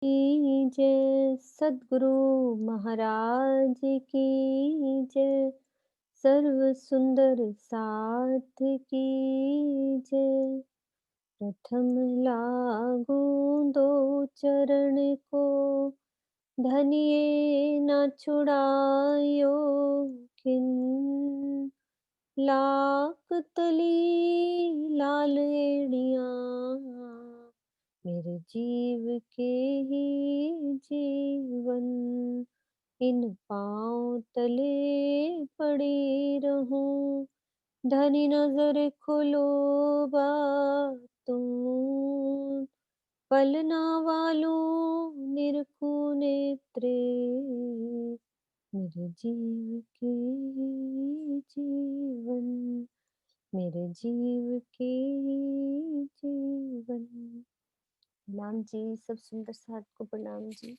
जय सद्गुरु महाराज की जय। सर्व सुंदर साथ की जय। प्रथम लागू दो चरण को, धनिये न छुड़ायो खिन। लाख तली लाल एड़ियाँ, मेरे जीव के ही जीवन। इन पाँव तले पड़ी रहूं, धनी नजर खोलो तुम। पलना वालों निरखूं नेत्रे, मेरे जीव के ही जीवन। मेरे जीव के ही जीवन। प्रणाम जी, सब सुंदर साथ को प्रणाम जी।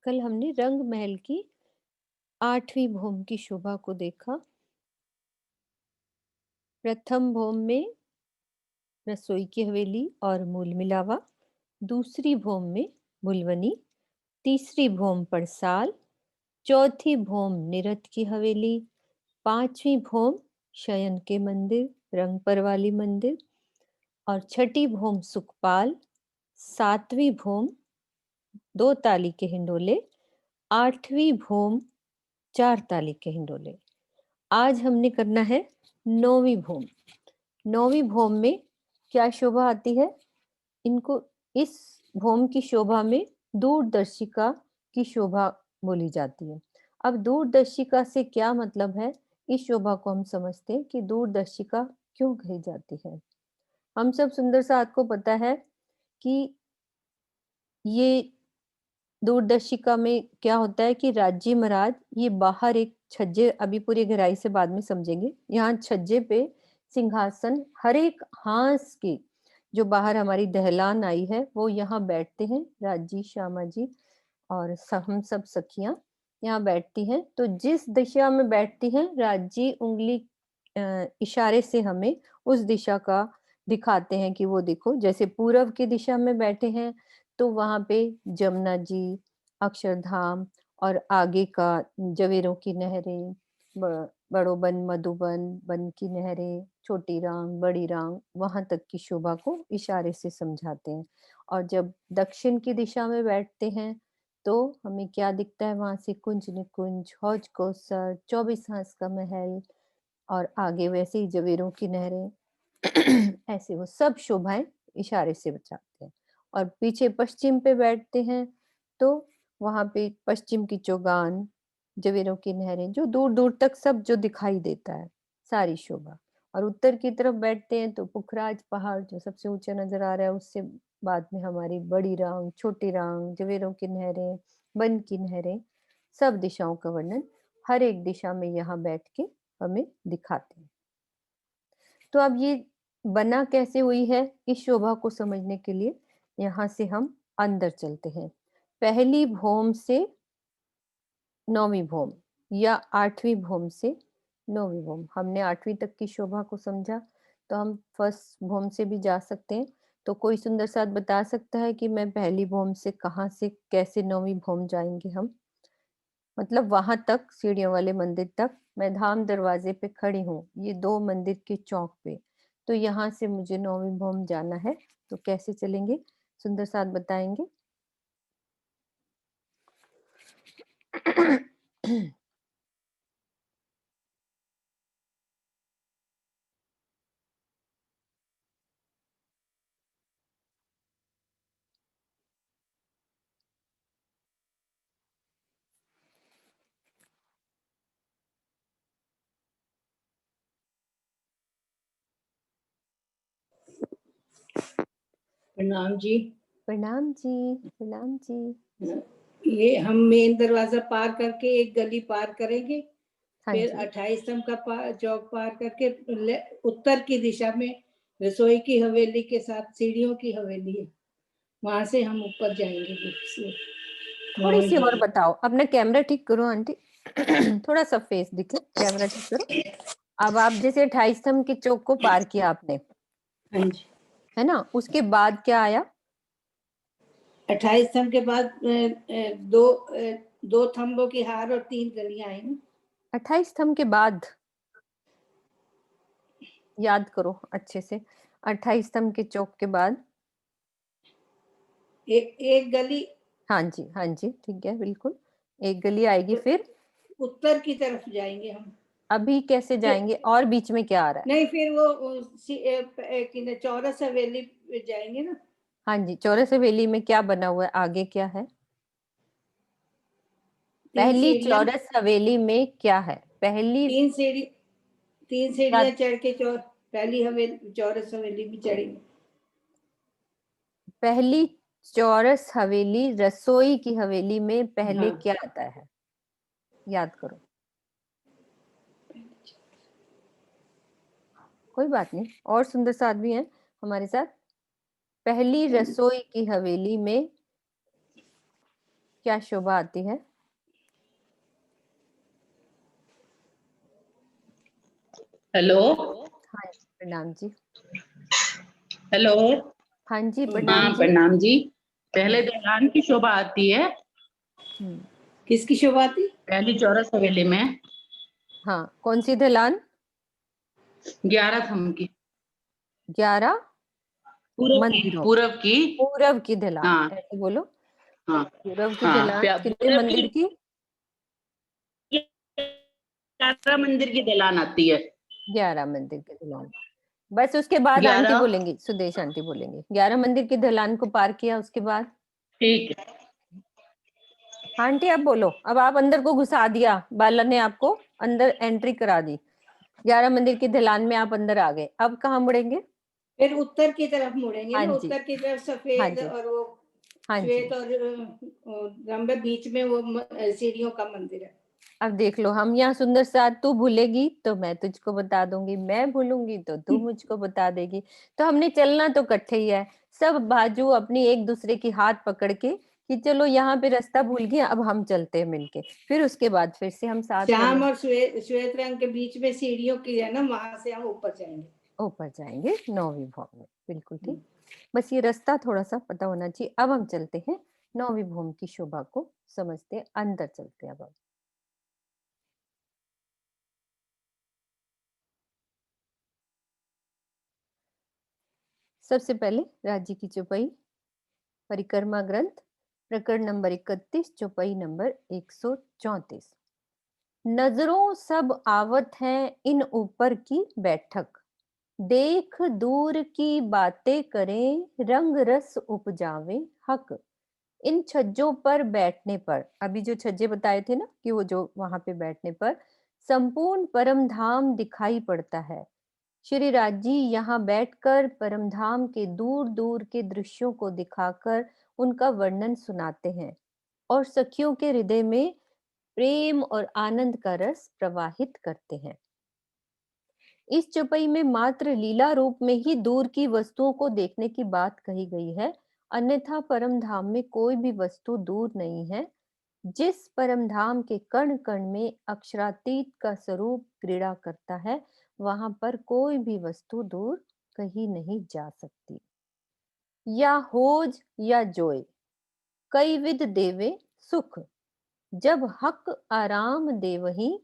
कल हमने रंग महल की 8वीं भौम की शोभा को देखा। प्रथम भौम में रसोई की हवेली और मूल मिलावा, दूसरी भौम में भुलवनी, तीसरी भौम परसाल, चौथी भौम निरत की हवेली, 5वीं भौम शयन के मंदिर रंगपर वाली मंदिर, और छठी भौम सुखपाल, 7वीं भौम 2 ताली के हिंडोले, 8वीं भौम 4 ताली के हिंडोले। आज हमने करना है 9वीं भौम। 9वीं भौम में क्या शोभा आती है? इनको इस भौम की शोभा में दूरदर्शिका की शोभा बोली जाती है। अब दूरदर्शिका से क्या मतलब है? इस शोभा को हम समझते हैं कि दूरदर्शिका क्यों कही जाती है। हम सब सुंदर साथ को पता है कि ये दूरदर्शिका में क्या होता है कि राज्य महाराज ये बाहर एक छज्जे, अभी पूरी गहराई से बाद में समझेंगे, यहाँ छज्जे पे सिंहासन हर एक हांस के, जो बाहर हमारी दहलान आई है वो यहाँ बैठते हैं, राजी श्यामा जी और हम सब सखियां यहाँ बैठती हैं। तो जिस दिशा में बैठती हैं राजी उंगली इशारे से हमें उस दिशा का दिखाते हैं कि वो देखो, जैसे पूर्व की दिशा में बैठे हैं तो वहां पे जमुना जी, अक्षरधाम और आगे का जवेरों की नहरें, बड़ो बन, मधुबन, बन की नहरें, छोटी रांग, बड़ी रांग, वहां तक की शोभा को इशारे से समझाते हैं। और जब दक्षिण की दिशा में बैठते हैं तो हमें क्या दिखता है? वहां से कुंज निकुंज, हौज कौसर, 24 हांस का महल और आगे वैसे ही जवेरों की नहरें ऐसे वो सब शोभाएं इशारे से बचाते हैं। और पीछे पश्चिम पे बैठते हैं तो वहां पे पश्चिम की चौगान, जवेरों की नहरें, जो दूर दूर तक सब जो दिखाई देता है सारी शोभा। और उत्तर की तरफ बैठते हैं तो पुखराज पहाड़ जो सबसे ऊंचा नजर आ रहा है, उससे बाद में हमारी बड़ी रांग, छोटी रांग, जवेरों की नहरें, बन की नहरें, सब दिशाओं का वर्णन हर एक दिशा में यहाँ बैठ के हमें दिखाते हैं। तो अब ये बना कैसे हुई है, इस शोभा को समझने के लिए यहाँ से हम अंदर चलते हैं। पहली भौम से 9वीं भौम या 8वीं भौम से 9वीं भौम। हमने 8वीं तक की शोभा को समझा तो हम फर्स्ट भौम से भी जा सकते हैं। तो कोई सुंदर साथ बता सकता है कि मैं पहली भौम से कहाँ से कैसे 9वीं भौम जाएंगे हम? मतलब वहां तक, सीढ़ियों वाले मंदिर तक। मैं धाम दरवाजे पे खड़ी हूँ, ये 2 मंदिर के चौक पे, तो यहाँ से मुझे 9वीं भौम जाना है, तो कैसे चलेंगे? सुंदर साथ बताएंगे। प्रणाम जी। प्रणाम जी, प्रणाम जी। ये हम मेन दरवाजा पार करके एक गली पार करेंगे, हाँ फिर जी। 28 का चौक पार करके उत्तर की दिशा में रसोई की हवेली के साथ सीढ़ियों की हवेली है, वहां से हम ऊपर जाएंगे। थोड़ी सी और बताओ, अपना कैमरा ठीक करो आंटी। थोड़ा सा फेस दिखे, कैमरा चेक करो। अब आप जैसे 28 स्तंभ के चौक को पार किया आपने, हाँ जी। है ना, उसके बाद क्या आया? 28 स्तंभ के बाद दो थंबों की हार और 3 गलियां आई ना। 28 स्तंभ के बाद याद करो अच्छे से, 28 स्तंभ के चौक के बाद एक गली हाँ जी, हाँ जी, ठीक है, बिल्कुल। एक गली आएगी, फिर उत्तर की तरफ जाएंगे हम। अभी कैसे जाएंगे, और बीच में क्या आ रहा है? नहीं, फिर वो चौरस हवेली पे जाएंगे ना। हाँ जी, चौरस हवेली में क्या बना हुआ है, आगे क्या है? 3 पहली सीढ़ियां, चौरस हवेली में क्या है? पहली 3 क्या? सीढ़ियां चढ़ के पहली हवेली चौरस हवेली में चढ़ेंगे। पहली चौरस हवेली, रसोई की हवेली में पहले हाँ। क्या आता है, याद करो। कोई बात नहीं, और सुंदर साथ भी हैं हमारे साथ। पहली रसोई की हवेली में क्या शोभा आती है? हेलो। हाँ जी, प्रणाम जी। हेलो। हाँ जी, हाँ, प्रणाम जी। प्रणाम जी। पहले दलान की शोभा आती है, हम्म, किसकी शोभा थी? पहली चौरस हवेली में हाँ, कौन सी ढलान? 11 थम की, 11 पूरब की, मंदिरों, पूरब की। पूरब की ढलान, हाँ ऐसे बोलो। हाँ पूरब की हाँ, ढलान कितने पूरब मंदिर की की? 11 मंदिर की दलान आती है। 11 मंदिर की ढलान। बस उसके बाद आंटी 11। बोलेंगी, सुदेश आंटी बोलेंगी। 11 मंदिर की ढलान को पार किया, उसके बाद? ठीक है। आंटी आप बोलो। अब आप अंदर को घुसा दिया, बाला ने आपको अंदर एंट्री करा दी, 11 मंदिर की ढलान में आप अंदर आ गए। अब कहाँ मुड़ेंगे? फिर उत्तर की तरफ मुड़ेंगे हाँ ना, जी, उत्तर की तरफ हाँ सफेद जी, और वो हाँ जी। श्वेत और रंबे, बीच में वो सीढ़ियों का मंदिर है। अब देख लो, हम यहाँ सुंदर साथ, तू भूलेगी तो मैं तुझको बता दूंगी, मैं भूलूंगी तो तू मुझको बता देगी। तो हमने चलना तो इकट्ठे ही है, सब बाजू अपनी एक दूसरे की हाथ पकड़ के, कि चलो यहाँ पे रास्ता भूल गए, अब हम चलते हैं मिलके। फिर उसके बाद फिर से हम साथ श्याम वाले और श्वेत रंग के बीच में सीढ़ियों की है ना, वहां से हम ऊपर जाएंगे। ऊपर जाएंगे 9वीं भौम में, बिल्कुल ठीक। बस ये रास्ता थोड़ा सा पता होना चाहिए। अब हम चलते हैं 9वीं भौम की शोभा को समझते हैं, अंदर चलते हैं अब हम। सबसे पहले राज्य की चौपाई, परिक्रमा ग्रंथ, प्रकरण नंबर 31, चौपाई नंबर 134। नजरों सब आवत है इन ऊपर की बैठक, देख दूर की बातें करें रंग रस उपजावे हक। इन छज्जों पर बैठने पर, अभी जो छज्जे बताए थे ना कि वो जो वहां पे बैठने पर संपूर्ण परम धाम दिखाई पड़ता है। श्री राज जी यहाँ बैठकर परमधाम के दूर दूर के दृश्यों को दिखाकर उनका वर्णन सुनाते हैं और सखियों के हृदय में प्रेम और आनंद का रस प्रवाहित करते हैं। इस चौपाई में मात्र लीला रूप में ही दूर की वस्तुओं को देखने की बात कही गई है, अन्यथा परम धाम में कोई भी वस्तु दूर नहीं है। जिस परम धाम के कण कण में अक्षरातीत का स्वरूप क्रीड़ा करता है, वहां पर कोई भी वस्तु दूर कहीं नहीं जा सकती। या होज या जोय, कई विध देवे सुख, जब हक आराम देवही,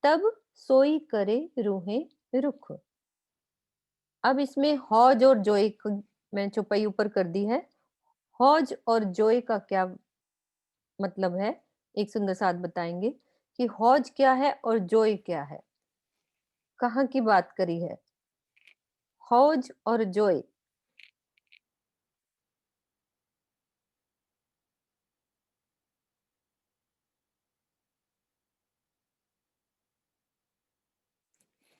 तब सोई करे रूहे रुख। अब इसमें हौज और जोय मैंने चौपाई ऊपर कर दी है। हौज और जोय का क्या मतलब है, एक सुंदर साथ बताएंगे कि हौज क्या है और जोय क्या है, कहाँ की बात करी है हौज और जोय।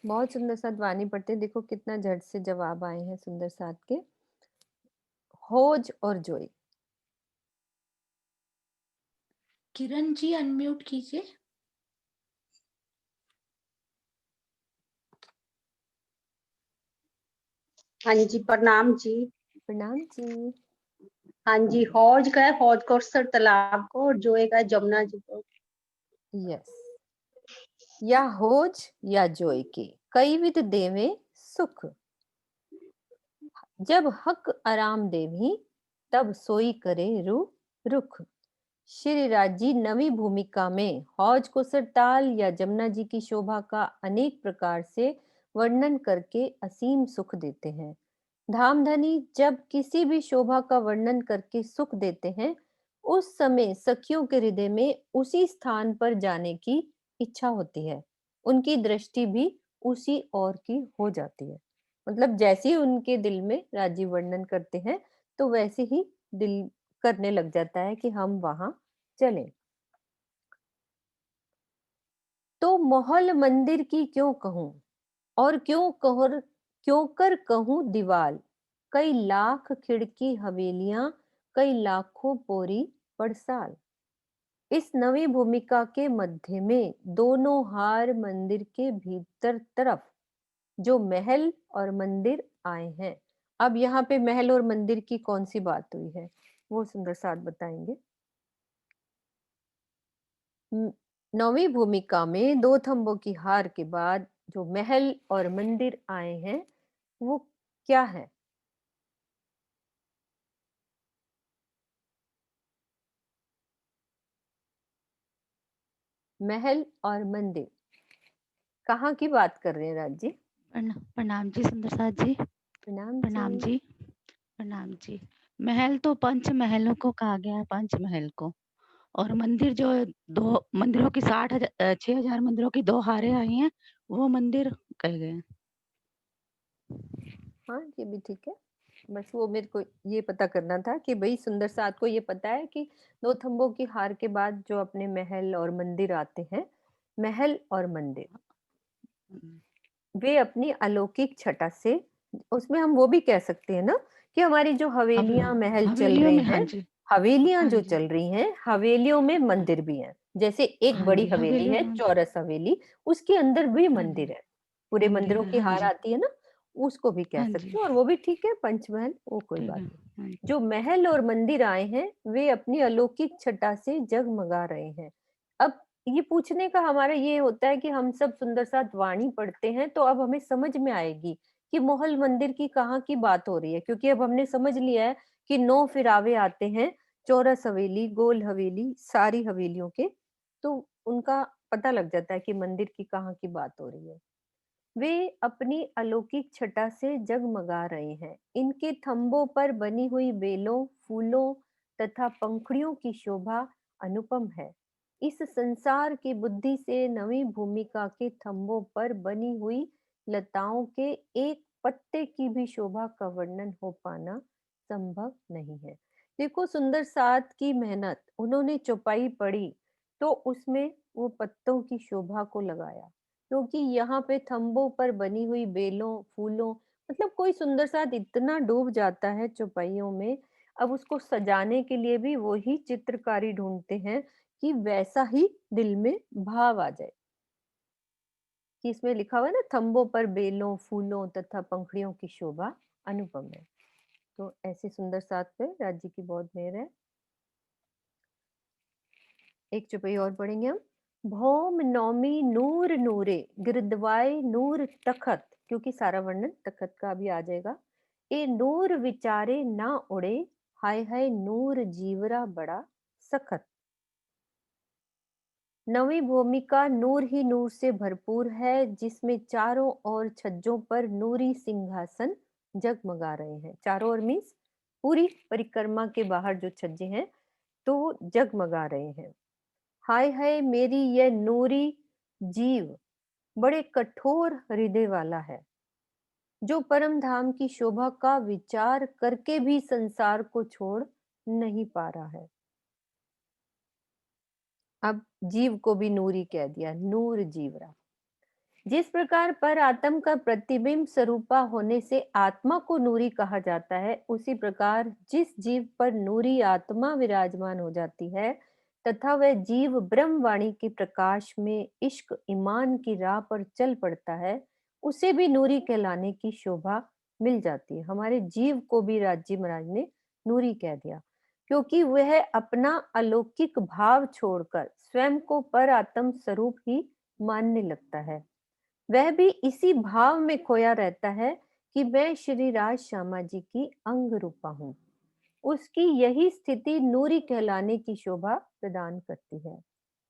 बहुत सुंदर साथ वाणी पढ़ते हैं, देखो कितना झट से जवाब आए हैं सुंदर साथ के। हौज और जोय। किरण जी अनम्यूट कीजिए। हाँ जी, प्रणाम जी। प्रणाम जी। हाँ जी, हौज का है, हौज को सर तालाब को, और जोए का है जमुना जी को। यस, या होज या जोय के कई विध देवे सुख। जब हक आराम देवी तब सोई करे रू रुख। श्री राज जी नवी भूमिका में हौज को सरताल या जमुना जी की शोभा का अनेक प्रकार से वर्णन करके असीम सुख देते हैं। धामधनी जब किसी भी शोभा का वर्णन करके सुख देते हैं, उस समय सखियों के हृदय में उसी स्थान पर जाने की इच्छा होती है। उनकी दृष्टि भी उसी ओर की हो जाती है। मतलब जैसे ही उनके दिल में राजीव वर्णन करते हैं, तो वैसे ही दिल करने लग जाता है कि हम वहां चलें। तो मोहल मंदिर की क्यों कहूं और क्यों कर कहूं दीवाल। कई लाख खिड़की हवेलियां, कई लाखों पोरी पड़साल। इस नवी भूमिका के मध्य में दोनों हार मंदिर के भीतर तरफ जो महल और मंदिर आए हैं। अब यहाँ पे महल और मंदिर की कौन सी बात हुई है, वो सुंदर साथ बताएंगे। नौवीं भूमिका में दो थंबों की हार के बाद जो महल और मंदिर आए हैं, वो क्या है? महल और मंदिर कहाँ की बात कर रहे हैं राज जी? प्रणाम जी सुंदर साथ जी। प्रणाम प्रणाम जी। जी। प्रणाम जी। महल तो पंच महलों को कहा गया है, पंच महल को। और मंदिर जो दो मंदिरों की 6,000 मंदिरों की दो हारें आई हैं, वो मंदिर कहे गए हैं। हाँ, ये भी ठीक है। बस वो मेरे को ये पता करना था कि भाई सुंदर साथ को ये पता है कि दो थंबों की हार के बाद जो अपने महल और मंदिर आते हैं, महल और मंदिर हम्म, वे अपनी अलौकिक छटा से, उसमें हम वो भी कह सकते हैं ना कि हमारी जो हवेलियां महल चल हवेलियों रहे में, हाँ हैं, जी। हवेलियां हाँ जो जी। चल रही हैं, हवेलियों में मंदिर भी हैं। जैसे एक हाँ बड़ी जी, हवेली हवेलियों है, में। चौरस हवेली, उसके अंदर भी हाँ जी, मंदिर है। पूरे मंदिर मंदिरों है। की हाँ हार जी। आती है ना, उसको भी कह हाँ सकते जी। हैं और वो भी ठीक है, पंचमहल, वो कोई ठीक बात है। नहीं। हाँ जी। जो महल और मंदिर आए हैं, वे अपनी अलौकिक छटा से जगमगा रहे हैं। अब ये पूछने का हमारा ये होता है कि हम सब सुंदर साथ वाणी पढ़ते हैं, तो अब हमें समझ में आएगी कि मोहल मंदिर की कहाँ की बात हो रही है, क्योंकि अब हमने समझ लिया है कि 9 फिरावे आते हैं, चौरस हवेली, गोल हवेली, सारी हवेलियों के, तो उनका पता लग जाता है कि मंदिर की कहाँ की बात हो रही है। वे अपनी अलौकिक छटा से जगमगा रहे हैं। इनके थंबों पर बनी हुई बेलों, फूलों तथा पंखुड़ियों की शोभा अनुपम है। इस संसार की बुद्धि से नवी भूमिका के थंबों पर बनी हुई लताओं के एक पत्ते की भी शोभा का वर्णन हो पाना संभव नहीं है। देखो सुंदर साथ की मेहनत, उन्होंने चौपाई पढ़ी तो उसमें वो पत्तों की शोभा को लगाया, क्योंकि यहाँ पे थंबों पर बनी हुई बेलों, फूलों, मतलब कोई सुंदर साथ इतना डूब जाता है चौपाइयों में, अब उसको सजाने के लिए भी वही चित्रकारी ढूंढते हैं कि वैसा ही दिल में भाव आ जाए। कि इसमें लिखा हुआ है ना, थंबों पर बेलों, फूलों तथा पंखुड़ियों की शोभा अनुपम है। तो ऐसे सुंदर साथ पे राज्य की बहुत मेहर है। एक चौपाई और पढ़ेंगे हम। भौम नौमी नूर नूरे गिरदवाए नूर तखत, क्योंकि सारा वर्णन तखत का भी आ जाएगा। ए नूर विचारे ना उड़े, हाय हाय नूर जीवरा बड़ा सखत। नवी भूमिका नूर ही नूर से भरपूर है, जिसमें चारों ओर छज्जों पर नूरी सिंहासन जगमगा रहे हैं। चारों ओर मीन्स पूरी परिक्रमा के बाहर जो छज्जे हैं, तो वो जगमगा रहे हैं। हाय हाय मेरी यह नूरी जीव बड़े कठोर हृदय वाला है, जो परम धाम की शोभा का विचार करके भी संसार को छोड़ नहीं पा रहा है। अब जीव को भी नूरी कह दिया, नूर जीवरा। जिस प्रकार पर आत्म का प्रतिबिंब स्वरूपा होने से आत्मा को नूरी कहा जाता है, उसी प्रकार जिस जीव पर नूरी आत्मा विराजमान हो जाती है तथा वह जीव ब्रह्म वाणी के प्रकाश में इश्क ईमान की राह पर चल पड़ता है, उसे भी नूरी कहलाने की शोभा मिल जाती है। हमारे जीव को भी राजी महाराज ने नूरी कह दिया, क्योंकि वह अपना अलौकिक भाव छोड़कर स्वयं को पर आत्म स्वरूप ही मानने लगता है। वह भी इसी भाव में खोया रहता है कि मैं श्री राज श्यामा जी की अंग रूपा हूँ। उसकी यही स्थिति नूरी कहलाने की शोभा प्रदान करती है।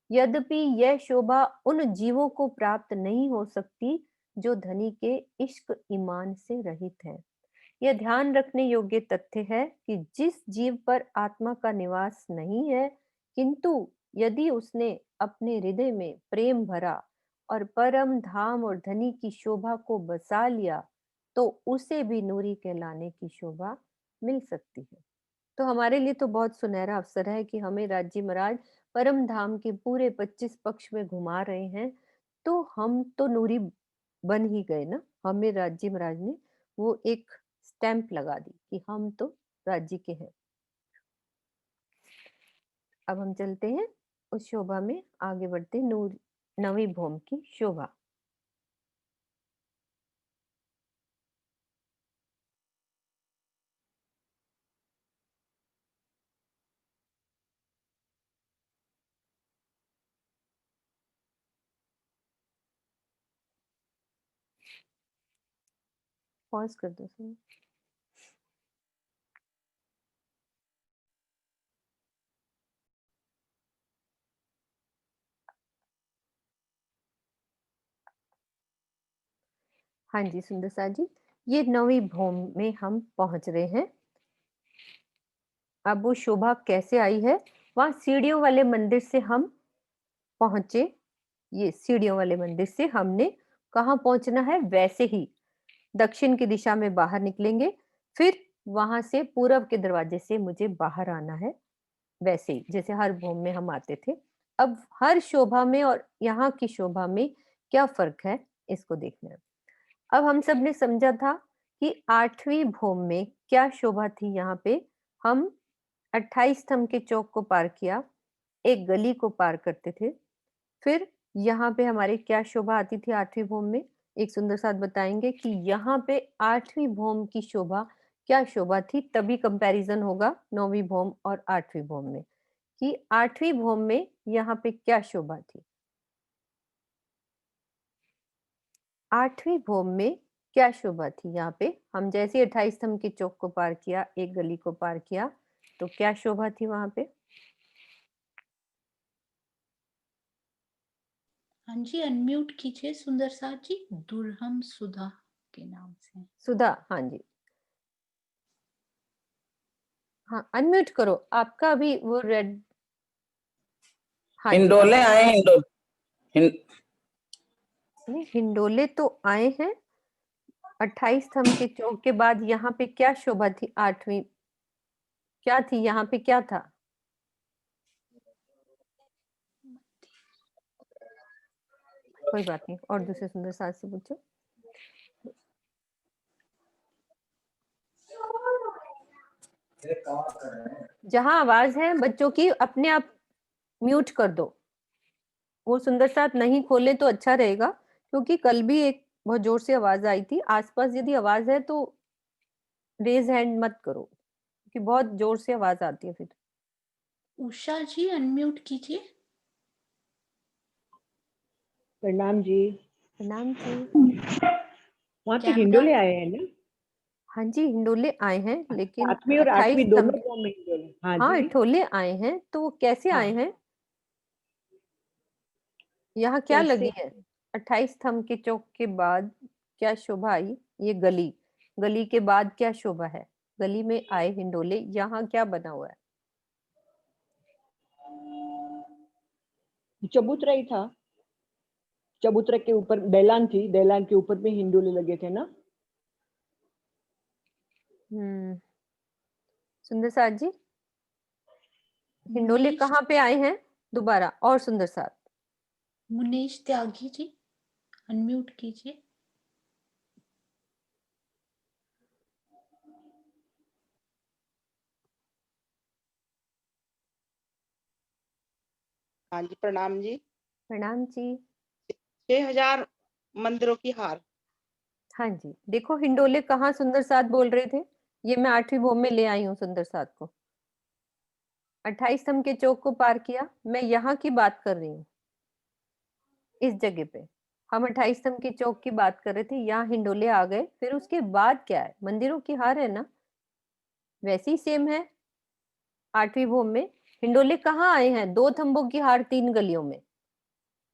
यद्यपि यह शोभा उन जीवों को प्राप्त नहीं हो सकती जो धनी के इश्क ईमान से रहित है। यह ध्यान रखने योग्य तथ्य है कि जिस जीव पर आत्मा का निवास नहीं है, किंतु यदि उसने अपने हृदय में प्रेम भरा और परम धाम और धनी की शोभा को बसा लिया, तो उसे भी नूरी कहलाने की शोभा मिल सकती है। तो हमारे लिए तो बहुत सुनहरा अवसर है कि हमें राज्य महाराज परम धाम के पूरे 25 पक्ष में घुमा रहे हैं, तो हम तो नूरी बन ही गए ना। हमें राज्य महाराज ने वो एक स्टैंप लगा दी कि हम तो राज्य के हैं। अब हम चलते हैं उस शोभा में आगे बढ़ते, नूर नवी भौम की शोभा। पॉज कर दो सर। हाँ जी सुंदर सा जी, ये नवी भौम में हम पहुंच रहे हैं। अब वो शोभा कैसे आई है, वहां सीढ़ियों वाले मंदिर से हम पहुंचे। ये सीढ़ियों वाले मंदिर से हमने कहाँ पहुंचना है, वैसे ही दक्षिण की दिशा में बाहर निकलेंगे, फिर वहां से पूर्व के दरवाजे से मुझे बाहर आना है, वैसे ही जैसे हर भौम में हम आते थे। अब हर शोभा में और यहाँ की शोभा में क्या फर्क है, इसको देखना है। अब हम सब ने समझा था कि 8वीं भौम में क्या शोभा थी। यहाँ पे हम 28 स्तंभ के चौक को पार किया, एक गली को पार करते थे, फिर यहाँ पे हमारी क्या शोभा आती थी 8वीं भौम में। एक सुंदर साथ बताएंगे कि यहाँ पे 8वीं भौम की शोभा क्या शोभा थी, तभी कंपैरिजन होगा 9वीं भौम और 8वीं भौम में कि 8वीं भौम में यहाँ पे क्या शोभा थी। 8वीं भौम में क्या शोभा थी, यहाँ पे हम जैसे 28 स्तंभ के चौक को पार किया, एक गली को पार किया, तो क्या शोभा थी वहां पे। हाँ जी, अनम्यूट कीजिए सुंदर साथ जी। दुर्हम सुधा के नाम से। सुधा, हाँ जी, हाँ अनम्यूट करो आपका भी वो रेड। हाँ जी, हिंडोले आए नहीं हिंडोले तो आए हैं। 28 स्तंभ के चौक के बाद यहाँ पे क्या शोभा थी 8वीं, क्या थी यहाँ पे, क्या था। कोई बात नहीं, और दूसरे सुंदर साथ से पूछो। जहां आवाज है बच्चों की अपने आप म्यूट कर दो। वो सुंदर साथ नहीं खोले तो अच्छा रहेगा, क्योंकि कल भी एक बहुत जोर से आवाज आई थी। आसपास यदि आवाज है तो रेज हैंड मत करो, क्योंकि बहुत जोर से आवाज आती है फिर। उषा जी अनम्यूट कीजिए। प्रणाम जी। प्रणाम जी। वहाँ पे कैमरा हिंडोले आए हैं ना? हाँ जी हिंडोले आए हैं, लेकिन 7वीं और 28 8वीं दोनों स्तंभ, फॉर्म में हिंडोले। हाँ हाँ जी। हिंडोले आए हैं, तो वो कैसे हाँ। आए हैं, यहाँ क्या कैसे? लगी है। 28 स्तंभ के चौक के बाद क्या शोभा आई, ये गली, गली के बाद क्या शोभा है, गली में आए हिंडोले, यहाँ क्या बना हुआ है। चबूतरा ही था। चबूतरा के ऊपर दैलान थी, दैलान के ऊपर में हिंडोले लगे थे ना। सुंदर साथ जी, हिंडोले मुनीश कहाँ पे आए हैं दोबारा, और सुंदर साथ। मुनीश त्यागी जी अनम्यूट कीजिए। हाँ जी, प्रणाम जी। प्रणाम जी। 6000 मंदिरों की हार। हाँ जी, देखो हिंडोले कहाँ सुंदर साथ बोल रहे थे, ये मैं 8वीं भौम में ले आई हूँ सुंदर साथ को। 28 स्तंभ के चौक को पार किया, मैं यहाँ की बात कर रही हूँ। इस जगह पे हम 28 स्तंभ के चौक की बात कर रहे थे, यहाँ हिंडोले आ गए, फिर उसके बाद क्या है, मंदिरों की हार है ना, वैसे ही सेम है। 8वीं भूमि में हिंडोले कहाँ आए हैं, 2 थंबों की हार 3 गलियों में।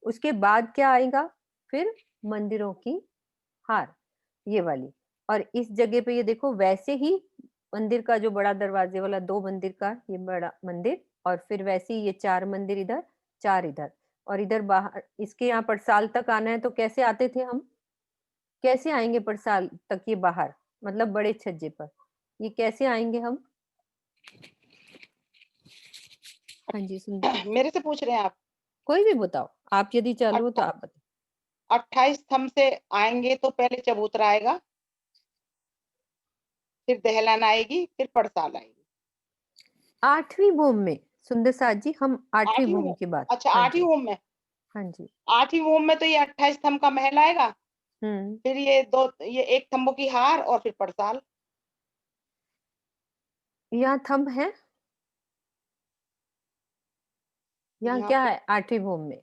उसके बाद क्या आएगा, फिर मंदिरों की हार, ये वाली। और इस जगह पे ये देखो, वैसे ही मंदिर का जो बड़ा दरवाजे वाला 2 मंदिर का ये बड़ा मंदिर, और फिर वैसे ही ये 4 मंदिर इधर, 4 इधर, और इधर बाहर इसके यहाँ पड़साल तक आना है तो कैसे आते थे हम, कैसे आएंगे पड़साल तक, ये बाहर मतलब बड़े छज्जे पर, ये कैसे आएंगे हम? हाँ जी सुंदर, मेरे से पूछ रहे हैं आप? कोई भी बताओ, आप यदि चालू हो तो आप बताओ। 28 स्तंभ से आएंगे तो पहले चबूतरा आएगा, फिर दहलन आएगी, फिर पड़साल आएगी। 8वीं भूमि में सुंदर साथ जी, हम 8वीं 8वीं भूमि की बात, अच्छा हाँ 8वीं जी, भूमि में, हाँ जी। 8वीं भूमि में तो ये 28 स्तंभ का महल आएगा, हम्म, फिर ये 1 थंबों की हार और फिर पड़साल। यहाँ थंब है, यहाँ यहाँ क्या पे है 8वीं भूमि में?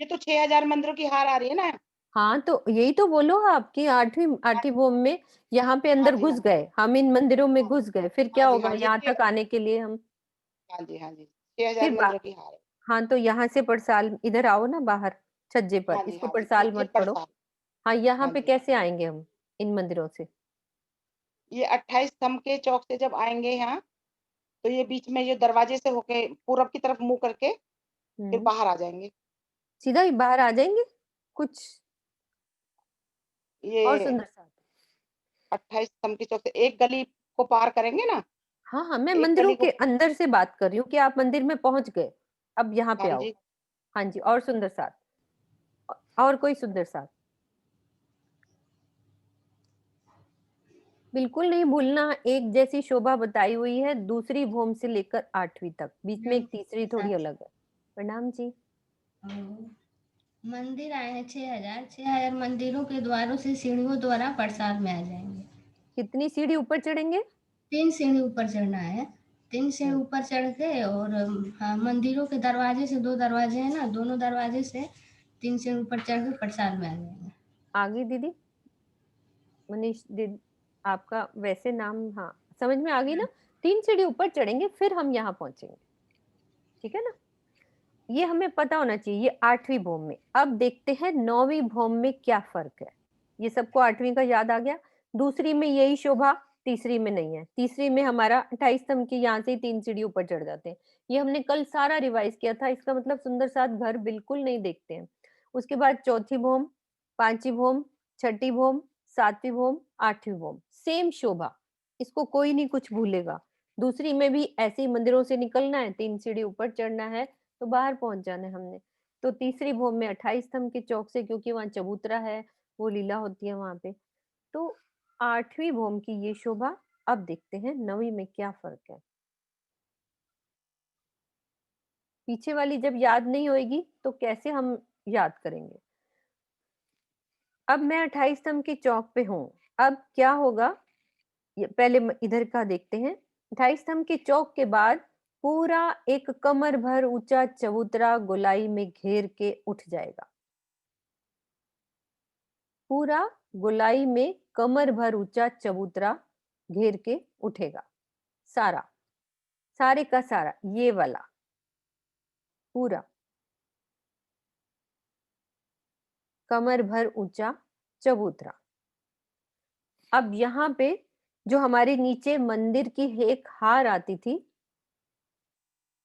ये तो 6000 मंदिरों की हार आ रही है ना। हाँ तो यही तो बोलो आपकी 8वीं भूमि में, यहाँ पे हाँ अंदर जी, हाँ घुस जी, गए हम, इन मंदिरों में हाँ, घुस गए, फिर क्या हाँ जी, होगा हाँ जी, यहाँ तक आने के लिए हम? हाँ जी, हाँ जी, 6000 फिर मंदिरों की हार है। हाँ तो यहाँ से पड़साल, इधर आओ ना बाहर छज्जे पर, हाँ जी, इसको हाँ जी, पड़साल फिर मत पढ़ो। पड़साल। हाँ, यहाँ हाँ पे जी, कैसे आएंगे हम इन मंदिरों से? ये 28 स्तंभ के चौक से जब आएंगे यहाँ, तो ये बीच में ये दरवाजे से होके पूरब की तरफ मुंह करके फिर हम्म, बाहर आ जाएंगे। सीधा ही बाहर आ जाएंगे कुछ और ये सुंदर साथ? 28 स्तंभ के चौक से एक गली को पार करेंगे ना, हाँ हाँ, मैं एक मंदिरों गली के को। अंदर से बात कर रही हूँ कि आप मंदिर में पहुंच गए, अब यहाँ पे हाँ आओ। जी, हाँ जी, और सुंदर साथ, और कोई सुंदर साथ? बिल्कुल नहीं भूलना, एक जैसी शोभा बताई हुई है, दूसरी भूमि से लेकर 8वीं तक, बीच में एक तीसरी थोड़ी अलग है। प्रणाम जी। मंदिर आए हैं 6000 मंदिरों के द्वारों से सीढ़ियों द्वारा प्रसाद में आ जाएंगे। कितनी सीढ़ी ऊपर चढ़ेंगे? 3 सीढ़ी ऊपर चढ़ना है, 3 सीढ़ी ऊपर चढ़ के, और हाँ, मंदिरों के दरवाजे से 2 दरवाजे हैं ना, दोनों दरवाजे से 3 सीढ़ी ऊपर चढ़ के प्रसाद में आ जाएंगे। आगे दीदी, मनीष दीदी, आपका वैसे नाम, हाँ समझ में आ गई ना, 3 सीढ़ी ऊपर चढ़ेंगे फिर हम यहाँ पहुंचेंगे, ठीक है ना, ये हमें पता होना चाहिए। ये 8वीं भूमि में। अब देखते हैं 9वीं भूमि में क्या फर्क है। ये सबको 8वीं का याद आ गया, दूसरी में यही शोभा, तीसरी में नहीं है। तीसरी में हमारा 28 स्तंभ की यहाँ से ही 3 सीढ़ी ऊपर चढ़ जाते हैं, ये हमने कल सारा रिवाइज किया था, इसका मतलब सुंदर साथ घर बिल्कुल नहीं देखते हैं। उसके बाद चौथी भूमि, 5वीं भूमि, 6ठी भूमि, 7वीं भूमि, 8वीं भूमि, सेम शोभा, इसको कोई नहीं कुछ भूलेगा। दूसरी में भी ऐसे ही मंदिरों से निकलना है, 3 सीढ़ी ऊपर चढ़ना है तो बाहर पहुंच जाना है हमने। तो तीसरी भूमि में 28 स्तंभ के चौक से, क्योंकि वहां चबूतरा है, वो लीला होती है वहां पे। तो 8वीं भूमि की ये शोभा। अब देखते हैं 9वीं में क्या फर्क है। पीछे वाली जब याद नहीं होगी तो कैसे हम याद करेंगे? अब मैं 28 स्तंभ के चौक पे हूँ, अब क्या होगा, ये पहले इधर का देखते हैं। 28 स्तंभ के चौक के बाद पूरा एक कमर भर ऊंचा चबूतरा गोलाई में घेर के उठ जाएगा। पूरा गोलाई में कमर भर ऊंचा चबूतरा घेर के उठेगा, सारा, सारे का सारा, ये वाला पूरा कमर भर ऊंचा चबूतरा। अब यहाँ पे जो हमारे नीचे मंदिर की एक हार आती थी,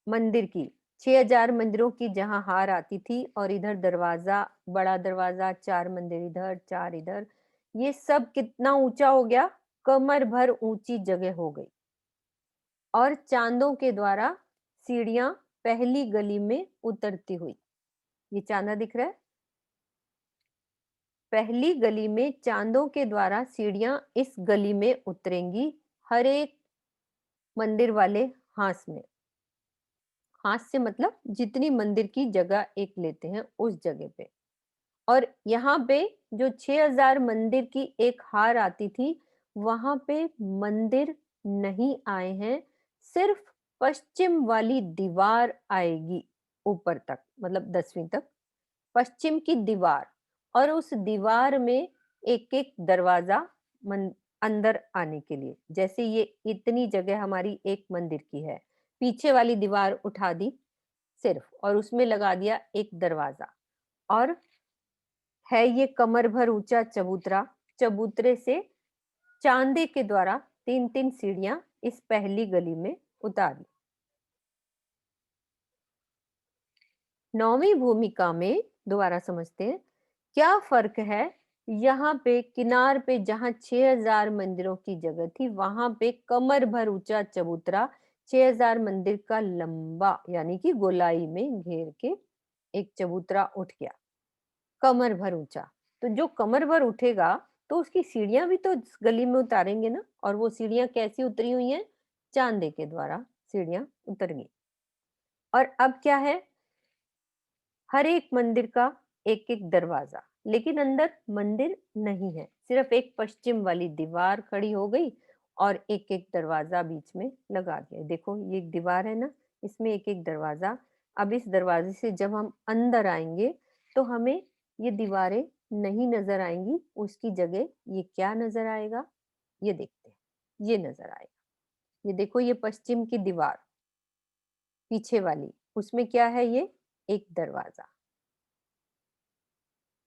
मंदिर की 6000 मंदिरों की जहां हार आती थी, और इधर दरवाजा, बड़ा दरवाजा, 4 मंदिर इधर, 4 इधर, ये सब कितना ऊंचा हो गया, कमर भर ऊंची जगह हो गई। और चांदों के द्वारा सीढ़ियां पहली गली में उतरती हुई, ये चांदा दिख रहा है, पहली गली में चांदों के द्वारा सीढ़ियां इस गली में उतरेंगी, हर एक मंदिर वाले हाथ में, हाथ से मतलब जितनी मंदिर की जगह एक लेते हैं उस जगह पे। और यहाँ पे जो 6000 मंदिर की एक हार आती थी, वहां पे मंदिर नहीं आए हैं, सिर्फ पश्चिम वाली दीवार आएगी ऊपर तक, मतलब 10वीं तक, पश्चिम की दीवार, और उस दीवार में एक एक दरवाजा अंदर आने के लिए। जैसे ये इतनी जगह हमारी एक मंदिर की है, पीछे वाली दीवार उठा दी सिर्फ, और उसमें लगा दिया एक दरवाजा, और है ये कमर भर ऊंचा चबूतरा। चबूतरे से चांदे के द्वारा 3-3 सीढ़ियां इस पहली गली में उतारी। 9वीं भूमिका में दोबारा समझते हैं क्या फर्क है। यहाँ पे किनार पे जहां 6000 मंदिरों की जगह थी, वहां पे कमर भर ऊंचा चबूतरा 6000 मंदिर का लंबा, यानी कि गोलाई में घेर के एक चबूतरा उठ गया, कमर भर ऊंचा। तो जो कमर भर उठेगा तो उसकी सीढ़ियां भी तो गली में उतारेंगे ना, और वो सीढ़ियां कैसी उतरी हुई हैं? चांदे के द्वारा सीढ़ियां उतर गई। और अब क्या है, हर एक मंदिर का एक एक दरवाजा, लेकिन अंदर मंदिर नहीं है, सिर्फ एक पश्चिम वाली दीवार खड़ी हो गई और एक एक दरवाजा बीच में लगा दिया। देखो ये एक दीवार है ना, इसमें एक एक दरवाजा। अब इस दरवाजे से जब हम अंदर आएंगे तो हमें ये दीवारें नहीं नजर आएंगी, उसकी जगह ये क्या नजर आएगा, ये देखते हैं। ये नजर आएगा, ये देखो ये पश्चिम की दीवार पीछे वाली, उसमें क्या है, ये एक दरवाजा।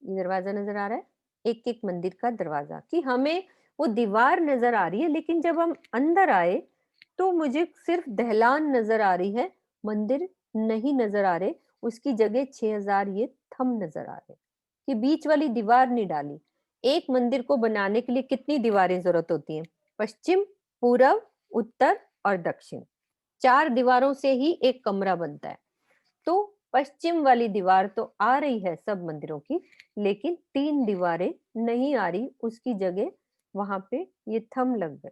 ये दरवाजा नजर आ रहा है, एक एक मंदिर का दरवाजा। कि हमें वो दीवार नजर आ रही है, लेकिन जब हम अंदर आए तो मुझे सिर्फ दहलान नजर आ रही है, मंदिर नहीं नजर आ रहे। उसकी जगह 6000 ये थंब नजर आ रहे कि बीच वाली दीवार नहीं डाली। एक मंदिर को बनाने के लिए कितनी दीवारें जरूरत होती हैं? पश्चिम, पूर्व, उत्तर और दक्षिण, 4 दीवारों से ही एक कमरा बनता है। तो पश्चिम वाली दीवार तो आ रही है सब मंदिरों की, लेकिन 3 दीवारें नहीं आ रही, उसकी जगह वहां पे ये थंब लग गए,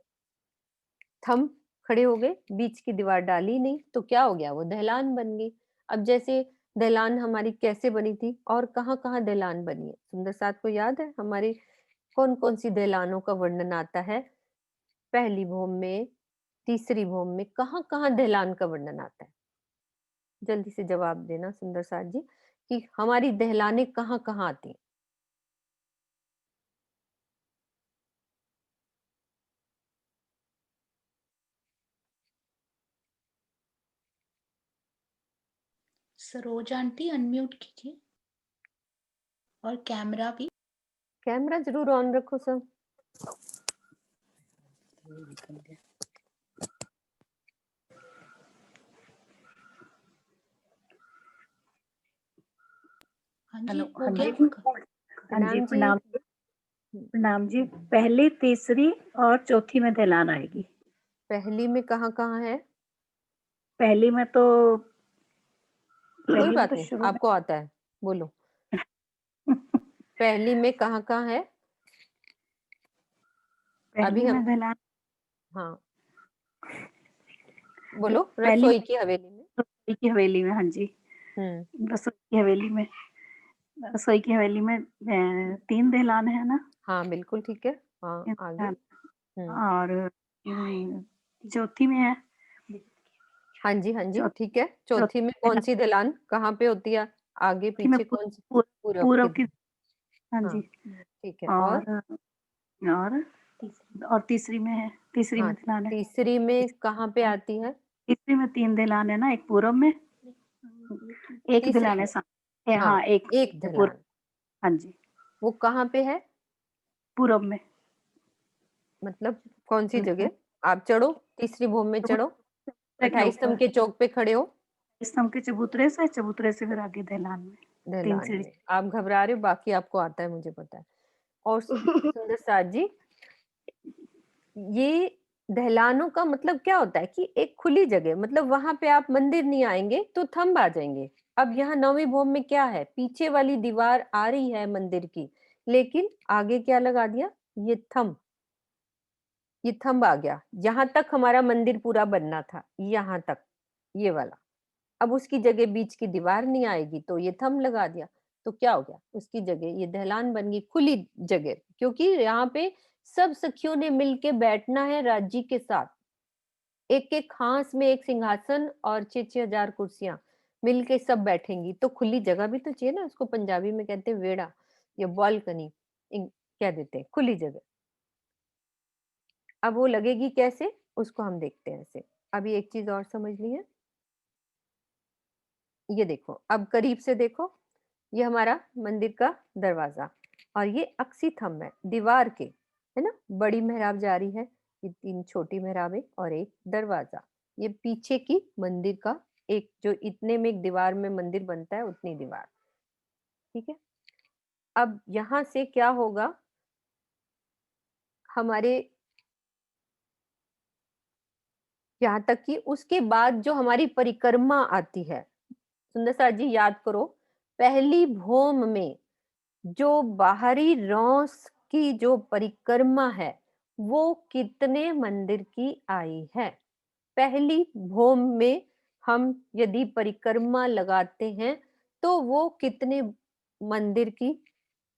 थंब खड़े हो गए, बीच की दीवार डाली नहीं, तो क्या हो गया, वो दहलान बन गई। अब जैसे दहलान हमारी कैसे बनी थी और कहाँ कहाँ दहलान बनी है, सुंदर साथ को याद है हमारी कौन कौन सी दहलानों का वर्णन आता है? पहली भौम में, तीसरी भौम में, कहाँ कहाँ दहलान का वर्णन आता है? जल्दी से जवाब देना सुंदर साथ जी कि हमारी दहलानें कहाँ कहाँ आती हैं। सरोज आंटी अनम्यूट कीजिए, और कैमरा भी। कैमरा जरूर ऑन रखो सब। हाँ जी, हेलो, हो हाँ गया जी, आपका? हाँ जी, प्रणाम जी। प्रणाम प्रणाम जी। पहली, तीसरी और चौथी में दहलान आएगी। पहली में कहाँ कहाँ है? पहली में तो कोई बात नहीं, शुरू आपको आता है, बोलो। पहली में कहाँ कहाँ है? अभी पहली हम, में दहलान, हाँ बोलो। पहली रसोई की हवेली में। रसोई की हवेली में, हाँ जी, रसोई की हवेली में, रसोई की हवेली में 3 दहलान है ना? हाँ बिल्कुल ठीक है, हाँ 3 आगे। दहलान। और चौथी में है, हाँ जी हाँ जी चौथी ठीक है। चौथी में कौन सी दलान कहाँ पे होती है? आगे में पीछे कौन सी? पूरब पूरब की। की, हाँ हाँ जी। ठीक है। और तीसरी में है, तीसरी हाँ में दहलान है। तीसरी में कहाँ पे आती है? तीसरी में 3 दहलान है ना, एक पूरब में, एक तीसरी दहलान है में, हाँ एक एक पूरब, दलान। हाँ जी, वो कहाँ पे है? पूरब में। मतलब कौन सी जगह? आप चढ़ो, तीसरी भूमि में चढ़ो, चबूतरे के 28 स्तंभ ऊपर, के चौक पे खड़े हो। स्तंभ के चबूतरे से फिर आगे दहलान में 3 दहलान सीढ़ी। में आप घबरा रहे हो, बाकी आपको आता है, मुझे पता है। और सुंदर साथ जी, ये दहलानों का मतलब क्या होता है कि एक खुली जगह, मतलब वहां पे आप मंदिर नहीं आएंगे तो थंब आ जाएंगे। अब यहाँ 9वीं भूमि में क्या है, पीछे वाली दीवार आ रही है मंदिर की, लेकिन आगे क्या लगा दिया, ये थंब। ये थंब आ गया, यहाँ तक हमारा मंदिर पूरा बनना था, यहाँ तक ये वाला। अब उसकी जगह बीच की दीवार नहीं आएगी तो ये थंब लगा दिया, तो क्या हो गया, उसकी जगह ये दहलान बन गई, खुली जगह। क्योंकि यहाँ पे सब सखियों ने मिलके बैठना है राज्य के साथ, एक एक हांस में एक सिंहासन और 6-6 हजार कुर्सियां। मिलके सब बैठेंगी तो खुली जगह भी तो चाहिए ना, उसको पंजाबी में कहते हैं वेड़ा या बालकनी, कह देते हैं खुली जगह। अब वो लगेगी कैसे, उसको हम देखते हैं ऐसे। अभी एक चीज और समझनी है, ये देखो, अब करीब से देखो, ये हमारा मंदिर का दरवाजा और ये अक्सी थंब है दीवार के, है ना। बड़ी मेहराब जा रही है, ये 3 छोटी मेहराबें और एक दरवाजा। ये पीछे की मंदिर का एक, जो इतने में एक दीवार में मंदिर बनता है उतनी दीवार, ठीक है। अब यहां से क्या होगा, हमारे यहाँ तक कि उसके बाद जो हमारी परिक्रमा आती है, सुंदर सार जी याद करो, पहली भौम में जो बाहरी रौस की जो परिक्रमा है वो कितने मंदिर की आई है। पहली भौम में हम यदि परिक्रमा लगाते हैं तो वो कितने मंदिर की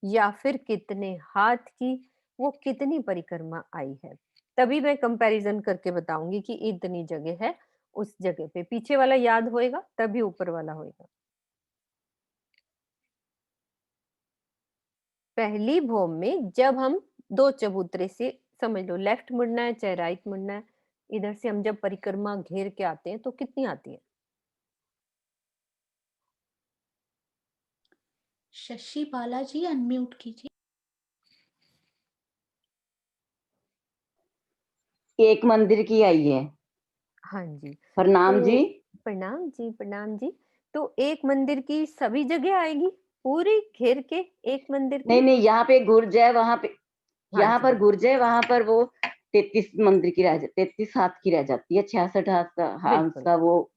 या फिर कितने हाथ की, वो कितनी परिक्रमा आई है। तभी मैं कंपैरिजन करके बताऊंगी कि इतनी जगह है, उस जगह पे पीछे वाला याद होएगा तभी ऊपर वाला होएगा। पहली भौम में जब हम 2 चबूतरे से, समझ लो लेफ्ट मुड़ना है चाहे राइट मुड़ना है, इधर से हम जब परिक्रमा घेर के आते हैं तो कितनी आती है। शशि बालाजी अनम्यूट कीजिए। एक मंदिर की आई है। हाँ जी, प्रणाम तो जी। प्रणाम जी, प्रणाम जी। तो एक मंदिर की सभी जगह आएगी, पूरी घेर के एक मंदिर की। नहीं नहीं, यहाँ पे गुर्ज है, वहां पे हाँ यहाँ जी, पर गुर्ज है, वहां पर वो 33 मंदिर की रह 33 हाथ की रह जाती है, 66 हाथ का हाथ बिल्कुल, का वो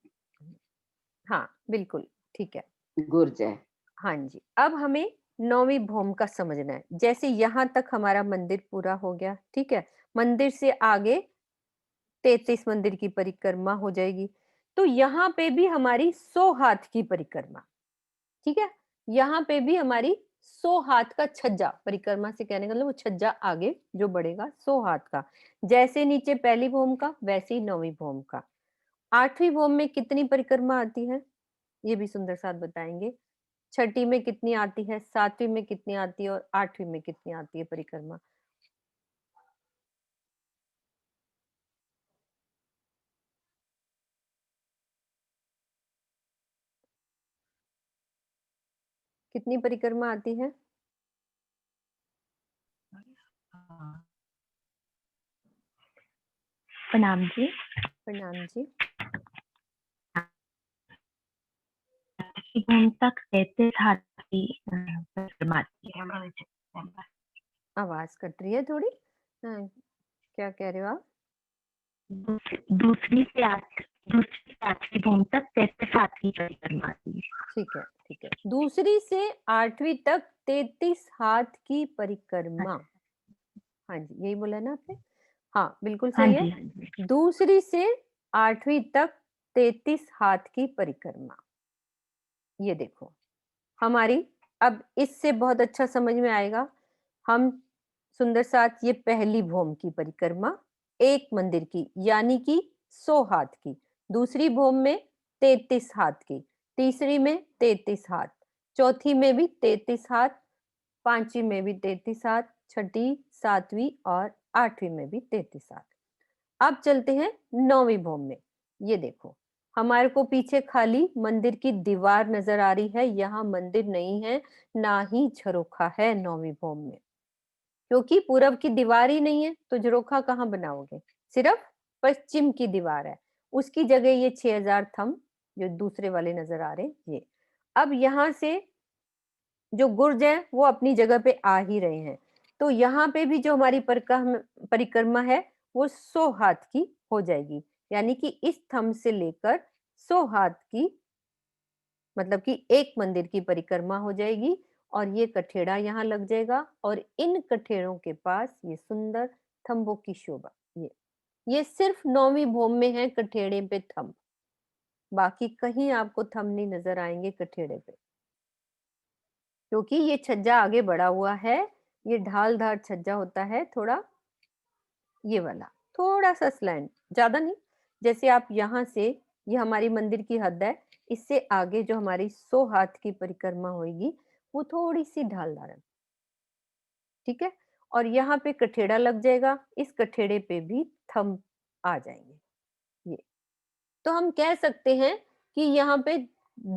हाँ बिल्कुल ठीक है। गुर्ज है। हाँ जी, अब हमें 9वीं भौम का समझना है। जैसे यहाँ तक हमारा मंदिर पूरा हो गया, ठीक है। मंदिर से आगे 33 मंदिर की परिक्रमा हो जाएगी, तो यहाँ पे भी हमारी 100 हाथ की परिक्रमा, ठीक है। यहाँ पे भी हमारी 100 हाथ का छज्जा, परिक्रमा से कहने का मतलब वो छज्जा आगे जो बढ़ेगा 100 हाथ का। जैसे नीचे पहली भौम का वैसे ही 9वीं भौम का। 8वीं भौम में कितनी परिक्रमा आती है, ये भी सुंदर साथ बताएंगे। छठी में कितनी आती है, 7वीं में कितनी आती है और 8वीं में कितनी आती है परिक्रमा। कितनी परिक्रमा आती है। प्रणाम जी। प्रणाम जी। भूमि तक 33 हाथ की परिक्रमा आती है। आवाज कट रही है थोड़ी, हाँ, क्या कह रहे हो आप। दूसरी से 8वीं भूमि तक 33 हाथ की परिक्रमा आती है। ठीक है, ठीक है। दूसरी से 8वीं तक 33 हाथ की परिक्रमा। हाँ जी, यही बोला ना आपने। हाँ बिल्कुल हाँ सही जी, है। हाँ जी। दूसरी से 8वीं तक 33 हाथ की परिक्रमा। ये देखो हमारी, अब इससे बहुत अच्छा समझ में आएगा। हम सुंदर साथ, ये पहली भौम की परिक्रमा एक मंदिर की, यानी कि 100 हाथ की। दूसरी भौम में 33 हाथ की, तीसरी में 33 हाथ, चौथी में भी 33 हाथ, पांचवी में भी 33 हाथ, छठी, 7वीं और 8वीं में भी 33 हाथ। अब चलते हैं 9वीं भौम में। ये देखो हमारे को पीछे खाली मंदिर की दीवार नजर आ रही है, यहाँ मंदिर नहीं है, ना ही झरोखा है 9वीं भौम में, क्योंकि पूरब की दीवार ही नहीं है तो झरोखा कहाँ बनाओगे। सिर्फ पश्चिम की दीवार है, उसकी जगह ये 6000 थंब जो दूसरे वाले नजर आ रहे हैं ये। अब यहाँ से जो गुर्ज है वो अपनी जगह पे आ ही रहे हैं, तो यहाँ पे भी जो हमारी परिक्रमा है वो 100 हाथ की हो जाएगी, यानी कि इस थंब से लेकर 100 हाथ की, मतलब कि एक मंदिर की परिक्रमा हो जाएगी। और ये कठेड़ा यहाँ लग जाएगा और इन कठेड़ों के पास ये सुंदर थंबों की शोभा। ये सिर्फ 9वीं भौम में है कठेड़े पे थंब, बाकी कहीं आपको थंब नहीं नजर आएंगे कठेड़े पे, क्योंकि ये छज्जा आगे बढ़ा हुआ है। ये ढालधार छज्जा होता है थोड़ा, ये वाला थोड़ा सा स्लैंट, ज्यादा नहीं। जैसे आप यहाँ से, ये हमारी मंदिर की हद है, इससे आगे जो हमारी 100 हाथ की परिक्रमा होगी वो थोड़ी सी ढालदार है, ठीक है। और यहाँ पे कठेड़ा लग जाएगा, इस कठेड़े पे भी थंब आ जाएंगे। ये तो हम कह सकते हैं कि यहाँ पे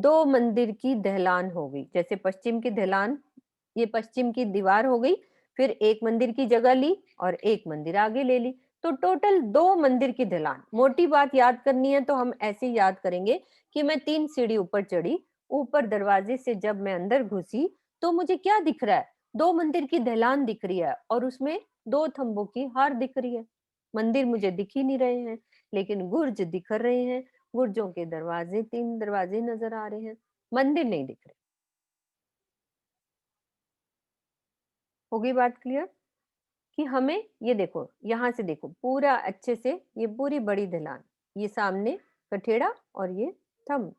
2 मंदिर की ढलान हो गई। जैसे पश्चिम की ढलान, ये पश्चिम की दीवार हो गई, फिर एक मंदिर की जगह ली और एक मंदिर आगे ले ली, तो टोटल 2 मंदिर की ढलान। मोटी बात याद करनी है तो हम ऐसे याद करेंगे कि मैं 3 सीढ़ी ऊपर चढ़ी, ऊपर दरवाजे से जब मैं अंदर घुसी तो मुझे क्या दिख रहा है, 2 मंदिर की ढलान दिख रही है और उसमें 2 थंबों की हार दिख रही है। मंदिर मुझे दिख ही नहीं रहे हैं, लेकिन गुर्ज दिख रहे हैं। गुर्जों के दरवाजे, 3 दरवाजे नजर आ रहे हैं, मंदिर नहीं दिख रहे। हो गई बात क्लियर? कि हमें ये देखो, यहां से देखो पूरा अच्छे से, ये पूरी बड़ी ढलान, ये सामने कठेड़ा और ये थंब,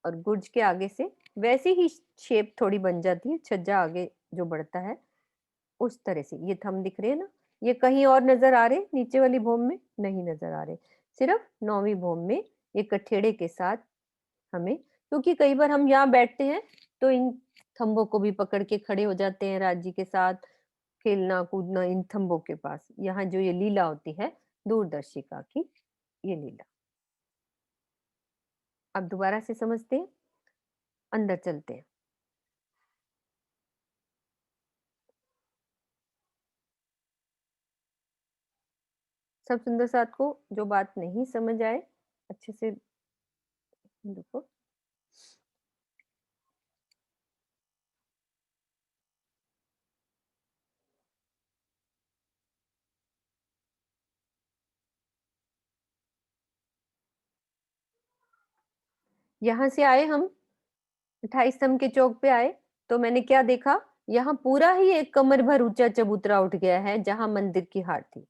और गुर्ज के आगे से वैसे ही शेप थोड़ी बन जाती है, छज्जा आगे जो बढ़ता है उस तरह से। ये थंब दिख रहे हैं ना, ये कहीं और नजर आ रहे नीचे वाली भूम में? नहीं नजर आ रहे, सिर्फ 9वीं भूम में ये कठेड़े के साथ हमें, क्योंकि कई बार हम यहाँ बैठते हैं तो इन थंबों को भी पकड़ के खड़े हो जाते हैं राज जी के साथ, खेलना कूदना इन थंबों के पास। यहाँ जो ये लीला होती है दूरदर्शिका की, ये लीला। अब दोबारा से समझते हैं, अंदर चलते हैं। सब सुंदर साथ को जो बात नहीं समझ आए अच्छे से देखो। यहां से आए हम 28 स्तंभ के चौक पे आए, तो मैंने क्या देखा, यहाँ पूरा ही एक कमर भर ऊंचा चबूतरा उठ गया है। जहां मंदिर की हार थी,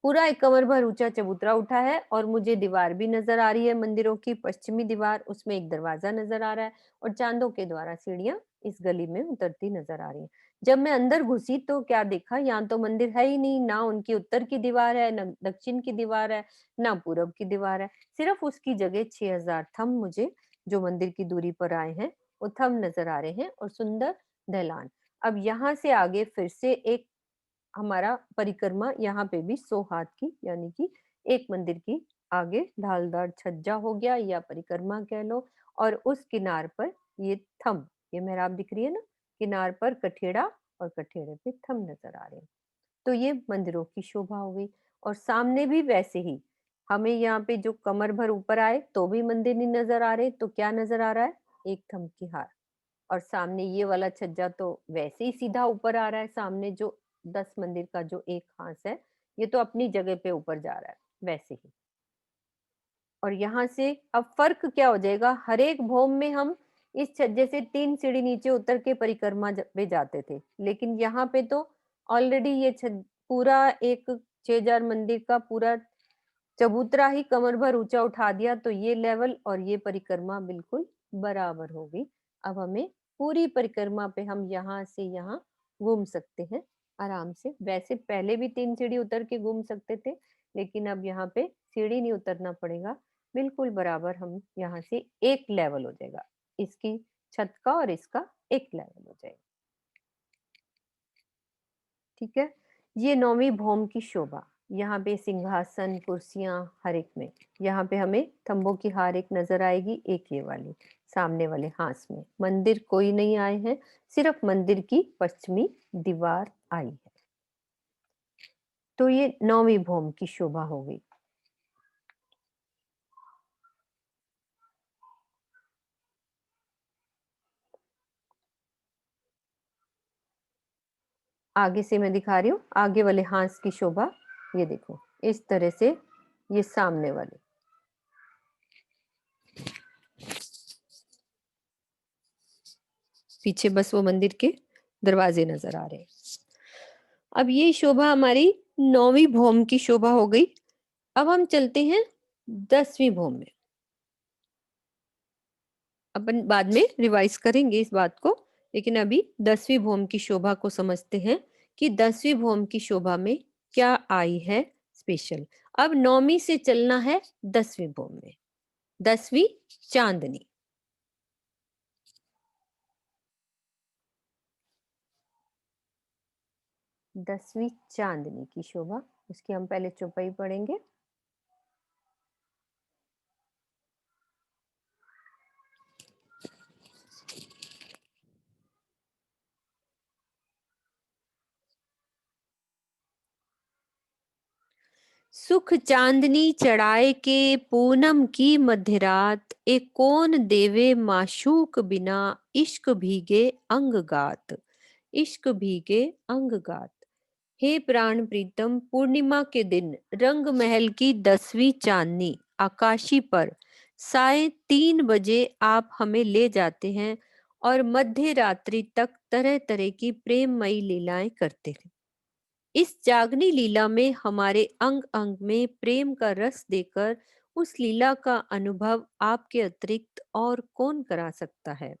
पूरा एक कमर भर ऊंचा चबूतरा उठा है, और मुझे दीवार भी नजर आ रही है मंदिरों की, पश्चिमी दीवार, उसमें एक दरवाजा नजर आ रहा है, और चांदों के द्वारा सीढ़ियां इस गली में उतरती नजर आ रही हैं। जब मैं अंदर घुसी तो क्या देखा, यहाँ तो मंदिर है ही नहीं, ना उनकी उत्तर की दीवार है, ना दक्षिण की दीवार है, ना पूरब की दीवार है। सिर्फ उसकी जगह 6000 थंब मुझे जो मंदिर की दूरी पर आए हैं वो थंब नजर आ रहे हैं, और सुंदर ढलान। अब यहाँ से आगे फिर से एक हमारा परिक्रमा, यहाँ पे भी 100 हाथ की, यानी कि एक मंदिर की आगे ढालदार छज्जा हो गया या परिक्रमा कह लो, और उस किनार पर ये थंब, ये मेहराब दिख रही है ना, किनार पर कठेड़ा और कठेड़े पे थंब नजर आ रहे हैं। तो ये मंदिरों की शोभा हो गई। और सामने भी वैसे ही हमें यहाँ पे जो कमर भर ऊपर आए तो भी मंदिर नहीं नजर आ रहे, तो क्या नजर आ रहा है, एक थंब की हार। और सामने ये वाला छज्जा तो वैसे ही सीधा ऊपर आ रहा है, सामने जो 10 मंदिर का जो एक हांस है ये तो अपनी जगह पे ऊपर जा रहा है वैसे ही। और यहाँ से अब फर्क क्या हो जाएगा, हर एक भौम में हम इस छज्जे से 3 सीढ़ी नीचे उतर के परिक्रमा पे जाते थे, लेकिन यहाँ पे तो ऑलरेडी ये पूरा एक 6000 मंदिर का पूरा चबूतरा ही कमर भर ऊंचा उठा दिया, तो ये लेवल और ये परिक्रमा बिल्कुल बराबर हो गई। अब हमें पूरी परिक्रमा पे हम यहाँ से यहाँ घूम सकते हैं आराम से। वैसे पहले भी 3 सीढ़ी उतर के घूम सकते थे, लेकिन अब यहाँ पे सीढ़ी नहीं उतरना पड़ेगा, बिल्कुल बराबर हम यहाँ से एक लेवल हो जाएगा, इसकी छत का और इसका एक लेवल हो जाएगा। ठीक है, ये 9वीं भौम की शोभा। यहाँ पे सिंहासन, कुर्सियां हर एक में, यहाँ पे हमें थंबों की हार एक नजर आएगी, एक ये वाली सामने वाले हांस में। मंदिर कोई नहीं आए हैं, सिर्फ मंदिर की पश्चिमी दीवार आई है। तो ये 9वीं भौम की शोभा हो गई। आगे से मैं दिखा रही हूँ, आगे वाले हांस की शोभा ये देखो, इस तरह से ये सामने वाले, पीछे बस वो मंदिर के दरवाजे नजर आ रहे हैं। अब ये शोभा हमारी 9वीं भौम की शोभा हो गई। अब हम चलते हैं 10वीं भौम में। अपन बाद में रिवाइज करेंगे इस बात को, लेकिन अभी 10वीं भौम की शोभा को समझते हैं कि 10वीं भौम की शोभा में क्या आई है स्पेशल। अब 9वीं से चलना है 10वीं भौम में। 10वीं चांदनी। दसवीं चांदनी की शोभा, उसकी हम पहले चौपाई पढ़ेंगे। सुख चांदनी चढ़ाए के पूनम की मध्यरात, एक कौन देवे माशूक बिना, इश्क भीगे अंग गात, इश्क भीगे अंग गात। हे प्राण प्रीतम, पूर्णिमा के दिन रंग महल की 10वीं चांदनी आकाशी पर साय 3 बजे आप हमें ले जाते हैं और मध्य रात्रि तक तरह तरह की प्रेममयी लीलाएं करते हैं। इस जागनी लीला में हमारे अंग अंग में प्रेम का रस देकर उस लीला का अनुभव आपके अतिरिक्त और कौन करा सकता है।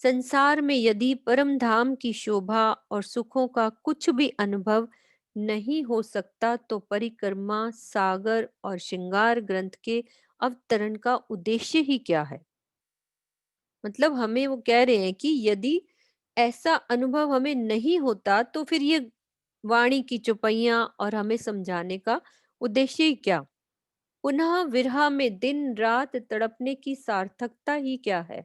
संसार में यदि परम धाम की शोभा और सुखों का कुछ भी अनुभव नहीं हो सकता तो परिक्रमा सागर और श्रृंगार ग्रंथ के अवतरण का उद्देश्य ही क्या है। मतलब हमें वो कह रहे हैं कि यदि ऐसा अनुभव हमें नहीं होता तो फिर ये वाणी की चौपाइयां और हमें समझाने का उद्देश्य ही क्या। पुनः विरह में दिन रात तड़पने की सार्थकता ही क्या है।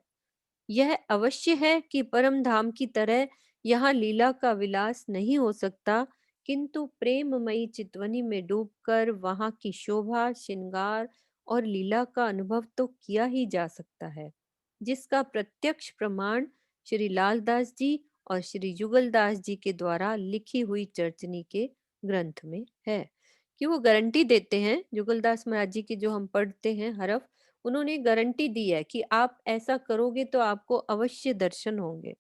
यह अवश्य है कि परम धाम की तरह यहाँ लीला का विलास नहीं हो सकता, किंतु प्रेममयी चितवनी में डूबकर वहां की शोभा श्रृंगार और लीला का अनुभव तो किया ही जा सकता है, जिसका प्रत्यक्ष प्रमाण श्री लालदास जी और श्री जुगलदास जी के द्वारा लिखी हुई चर्चनी के ग्रंथ में है। कि वो गारंटी देते हैं, जुगलदास महाराज जी की जो हम पढ़ते हैं हरफ, उन्होंने गारंटी दी है कि आप ऐसा करोगे तो आपको अवश्य दर्शन होंगे।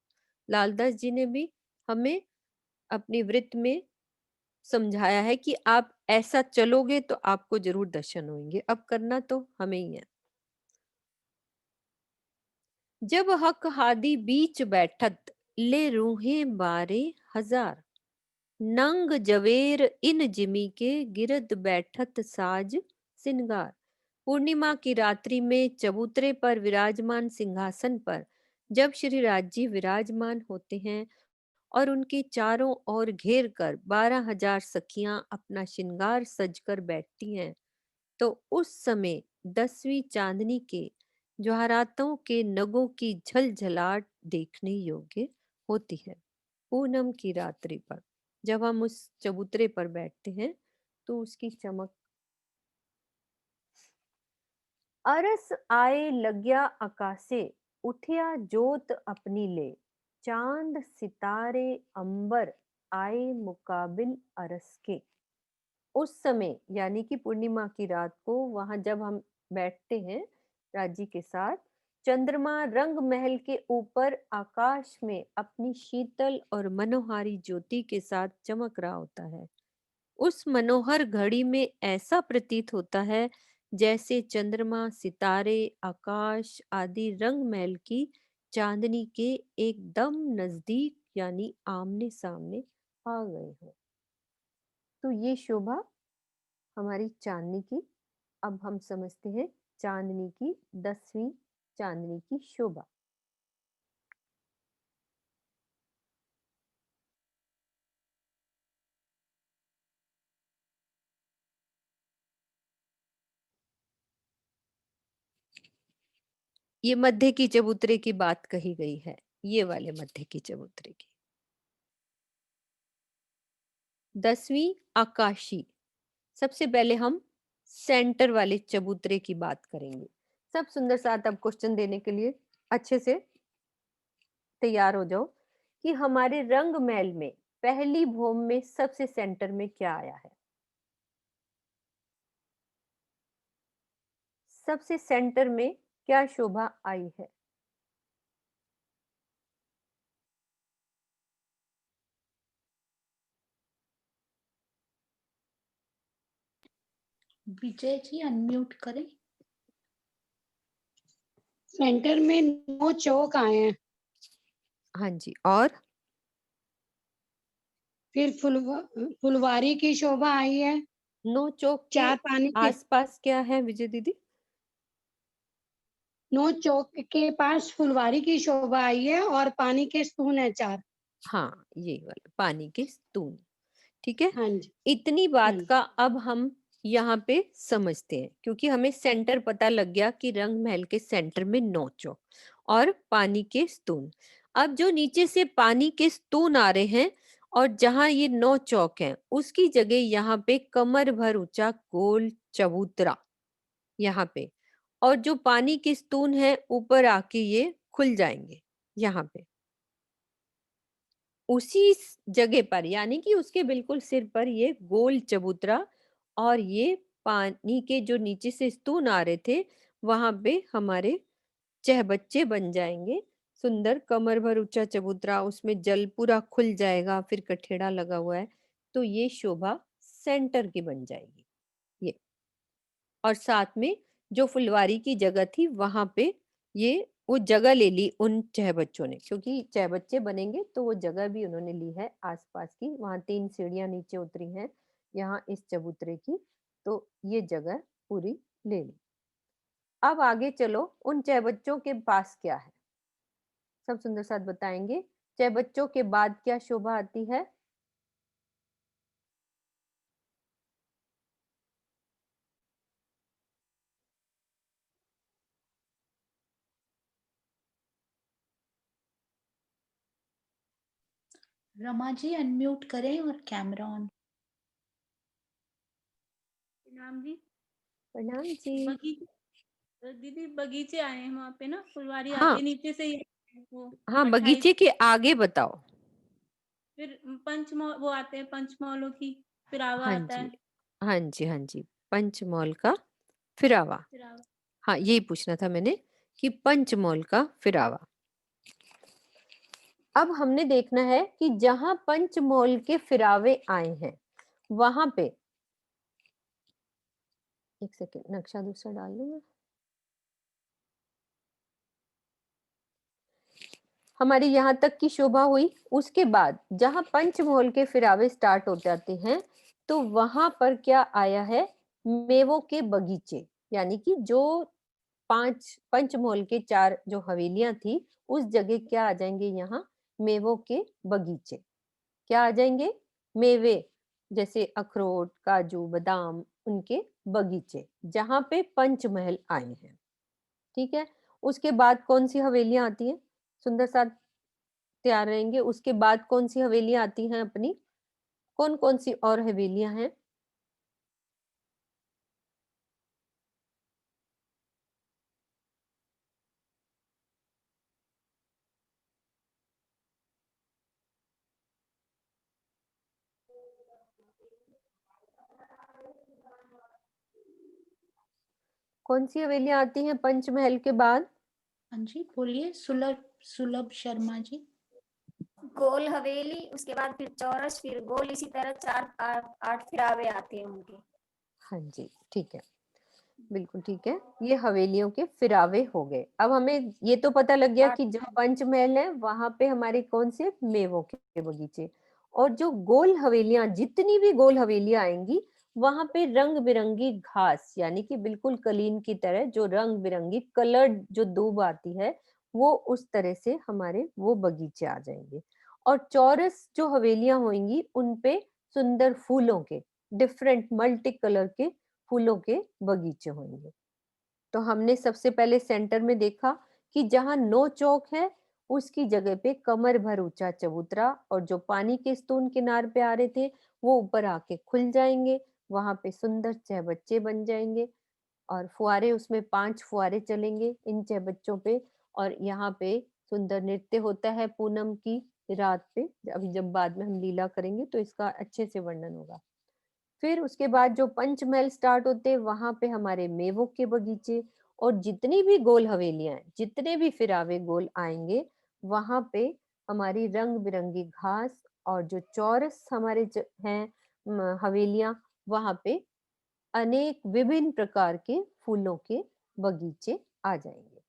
लालदास जी ने भी हमें अपनी वृत्त में समझाया है कि आप ऐसा चलोगे तो आपको जरूर दर्शन होंगे। अब करना तो हमें ही है। जब हक हादी बीच बैठत, ले रूहें बारे हजार, नंग जवेर इन जिमी के गिरद बैठत साज सिंगार। पूर्णिमा की रात्रि में चबूतरे पर विराजमान सिंहासन पर जब श्री राज जी विराजमान होते हैं और उनके चारों ओर घेर कर 12,000 सखियां अपना श्रृंगार सजकर बैठती हैं, तो उस समय 10वीं चांदनी के ज्वारातों के नगों की झलझलाट देखने योग्य होती है। पूनम की रात्रि पर जब हम उस चबूतरे पर बैठते हैं तो उसकी चमक। अरस आए लग्या आकाशे, उठिया जोत अपनी ले, चांद सितारे अंबर आए मुकाबिल अरस के। उस समय यानी कि पूर्णिमा की रात को वहां जब हम बैठते हैं राजी के साथ, चंद्रमा रंग महल के ऊपर आकाश में अपनी शीतल और मनोहारी ज्योति के साथ चमक रहा होता है। उस मनोहर घड़ी में ऐसा प्रतीत होता है जैसे चंद्रमा सितारे आकाश आदि रंग महल की चांदनी के एकदम नजदीक यानी आमने सामने आ गए हो। तो ये शोभा हमारी चांदनी की। अब हम समझते हैं चांदनी की 10वीं चांदनी की शोभा। ये मध्य की चबूतरे की बात कही गई है, ये वाले मध्य की चबूतरे की। 10वीं आकाशी। सबसे पहले हम सेंटर वाले चबूतरे की बात करेंगे। सब सुंदर साथ अब क्वेश्चन देने के लिए अच्छे से तैयार हो जाओ कि हमारे रंग महल में पहली भौम में सबसे सेंटर में क्या आया है। सबसे सेंटर में क्या शोभा आई है। विजय जी अनम्यूट करें। सेंटर में 9 चौक आए हैं। हाँ जी, और फिर फुलवारी की शोभा आई है। 9 चौक के चार पानी के आसपास क्या है विजय दीदी। 9 चौक के पास फुलवारी की शोभा आई है और पानी के स्तून है 4। हाँ, ये वाला पानी के स्तून, ठीक है। हाँ जी। इतनी बात हाँ। का अब हम यहाँ पे समझते हैं, क्योंकि हमें सेंटर पता लग गया कि रंग महल के सेंटर में 9 चौक और पानी के स्तून। अब जो नीचे से पानी के स्तून आ रहे हैं और जहां ये 9 चौक हैं, उसकी जगह यहाँ पे कमर भर ऊंचा गोल चबूतरा यहाँ पे, और जो पानी के स्तून है ऊपर आके ये खुल जाएंगे यहाँ पे उसी जगह पर, यानी कि उसके बिल्कुल सिर पर ये गोल चबूतरा, और ये पानी के जो नीचे से स्तून आ रहे थे वहां पे हमारे चहबच्चे बन जाएंगे। सुंदर कमर भर ऊंचा चबूतरा, उसमें जल पूरा खुल जाएगा, फिर कठेड़ा लगा हुआ है, तो ये शोभा सेंटर की बन जाएगी ये। और साथ में जो फुलवारी की जगह थी वहां पे ये वो जगह ले ली उन चहबच्चों ने, क्योंकि चहबच्चे बनेंगे तो वो जगह भी उन्होंने ली है आसपास की। वहां 3 सीढ़ियां नीचे उतरी हैं यहाँ इस चबूतरे की, तो ये जगह पूरी ले ली। अब आगे चलो, उन चहबच्चों के पास क्या है, सब सुंदर साथ बताएंगे। चहबच्चों के बाद क्या शोभा आती है? रमा जी अनम्यूट करें और कैमरा ऑन। प्रणाम जी। प्रणाम जी। दीदी बगीचे आए हैं वहाँ पे ना, फुलवारी हाँ आती है नीचे से ही वो हाँ, 28। बगीचे के आगे बताओ। फिर पंचमहल वो आते हैं, पंचमहलों की फिरावा हाँ आता जी, है। हाँ जी, हाँ जी, पंचमौल का फिरावा। फिरावा। हाँ, यही पूछना था मैंने कि पंचमौल का फिरावा। अब हमने देखना है कि जहां पंचमौल के फिरावे आए हैं वहां पे, एक सेकेंड नक्शा दूसरा डाल लूं मैं। हमारी यहाँ तक की शोभा हुई, उसके बाद जहां पंचमहल के फिरावे स्टार्ट हो जाते हैं तो वहां पर क्या आया है? मेवों के बगीचे, यानी कि जो 5 पंचमहल के 4 जो हवेलियां थी उस जगह क्या आ जाएंगे? यहाँ मेवों के बगीचे। क्या आ जाएंगे? मेवे, जैसे अखरोट, काजू, बादाम, उनके बगीचे, जहां पे पंचमहल आए हैं। ठीक है। उसके बाद कौन सी हवेलियां आती हैं? सुंदर साथ तैयार रहेंगे। उसके बाद कौन सी हवेलियां आती हैं अपनी? कौन कौन सी और हवेलियां हैं? कौन सी हवेलियां आती हैं पंचमहल के बाद? हाँ जी बोलिए, सुलभ सुलभ शर्मा जी। गोल हवेली, उसके बाद फिर चौरस, फिर गोल, इसी तरह 4 8 फिरावे आते हैं उनके। हाँ जी, ठीक है, बिल्कुल ठीक है। ये हवेलियों के फिरावे हो गए। अब हमें ये तो पता लग गया कि जो पंचमहल है वहां पे हमारे कौन से मेवों के बगीचे, और जो गोल हवेलियां, जितनी भी गोल हवेलियां आएंगी वहां पे रंग बिरंगी घास, यानी कि बिल्कुल कलीन की तरह जो रंग बिरंगी कलर्ड जो दूब आती है वो उस तरह से हमारे वो बगीचे आ जाएंगे। और चौरस जो हवेलियां होंगी उनपे सुंदर फूलों के, डिफरेंट मल्टी कलर के फूलों के बगीचे होंगे। तो हमने सबसे पहले सेंटर में देखा कि जहां 9 चौक है उसकी जगह पे कमर भर ऊंचा चबूतरा, और जो पानी के स्तून किनार पे आ रहे थे वो ऊपर आके खुल जाएंगे, वहां पे सुंदर चहबच्चे बन जाएंगे, और फुहारे, उसमें 5 फुहारे चलेंगे इन चहबच्चों पे, और यहाँ पे सुंदर नृत्य होता है पूनम की रात पे। अभी जब बाद में हम लीला करेंगे तो इसका अच्छे से वर्णन होगा। फिर उसके बाद जो पंचमहल स्टार्ट होते हैं वहां पे हमारे मेवों के बगीचे, और जितनी भी गोल हवेलियां हैं, जितने भी फिरावे गोल आएंगे वहां पे हमारी रंग बिरंगी घास, और जो चौरस हमारे हैं हवेलियां, वहां पे अनेक विभिन्न प्रकार के फूलों के बगीचे आ जाएंगे।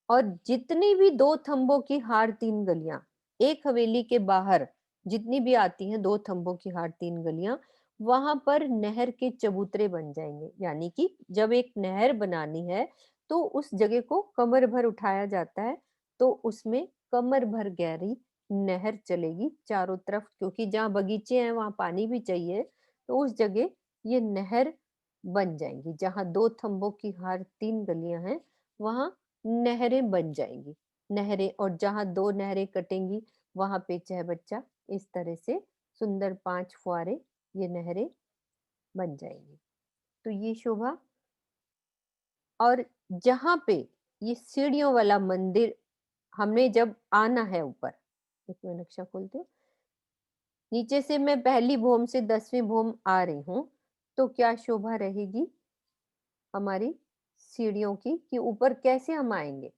और जितनी भी 2 थंबों की हार 3 गलियां, एक हवेली के बाहर जितनी भी आती हैं 2 थंबों की हार 3 गलियां, वहां पर नहर के चबूतरे बन जाएंगे। यानी कि जब एक नहर बनानी है तो उस जगह को कमर भर उठाया जाता है, तो उसमें कमर भर गहरी नहर चलेगी चारों तरफ, क्योंकि जहाँ बगीचे हैं वहां पानी भी चाहिए, तो उस जगह ये नहर बन जाएंगी। जहाँ 2 थंबों की हर 3 गलियां हैं वहां नहरें बन जाएंगी। नहरें, और जहाँ 2 नहरें कटेंगी वहां पे चाहे बच्चा इस तरह से सुंदर 5 फुहारे ये नहरें बन जाएंगी। तो ये शोभा, और जहाँ पे ये सीढ़ियों वाला मंदिर हमने जब आना है ऊपर, एक मैं नक्शा खोलती हूँ, नीचे से मैं पहली भूम से 10वीं भूम आ रही हूँ, तो क्या शोभा रहेगी हमारी सीढ़ियों की, कि ऊपर कैसे हम आएंगे?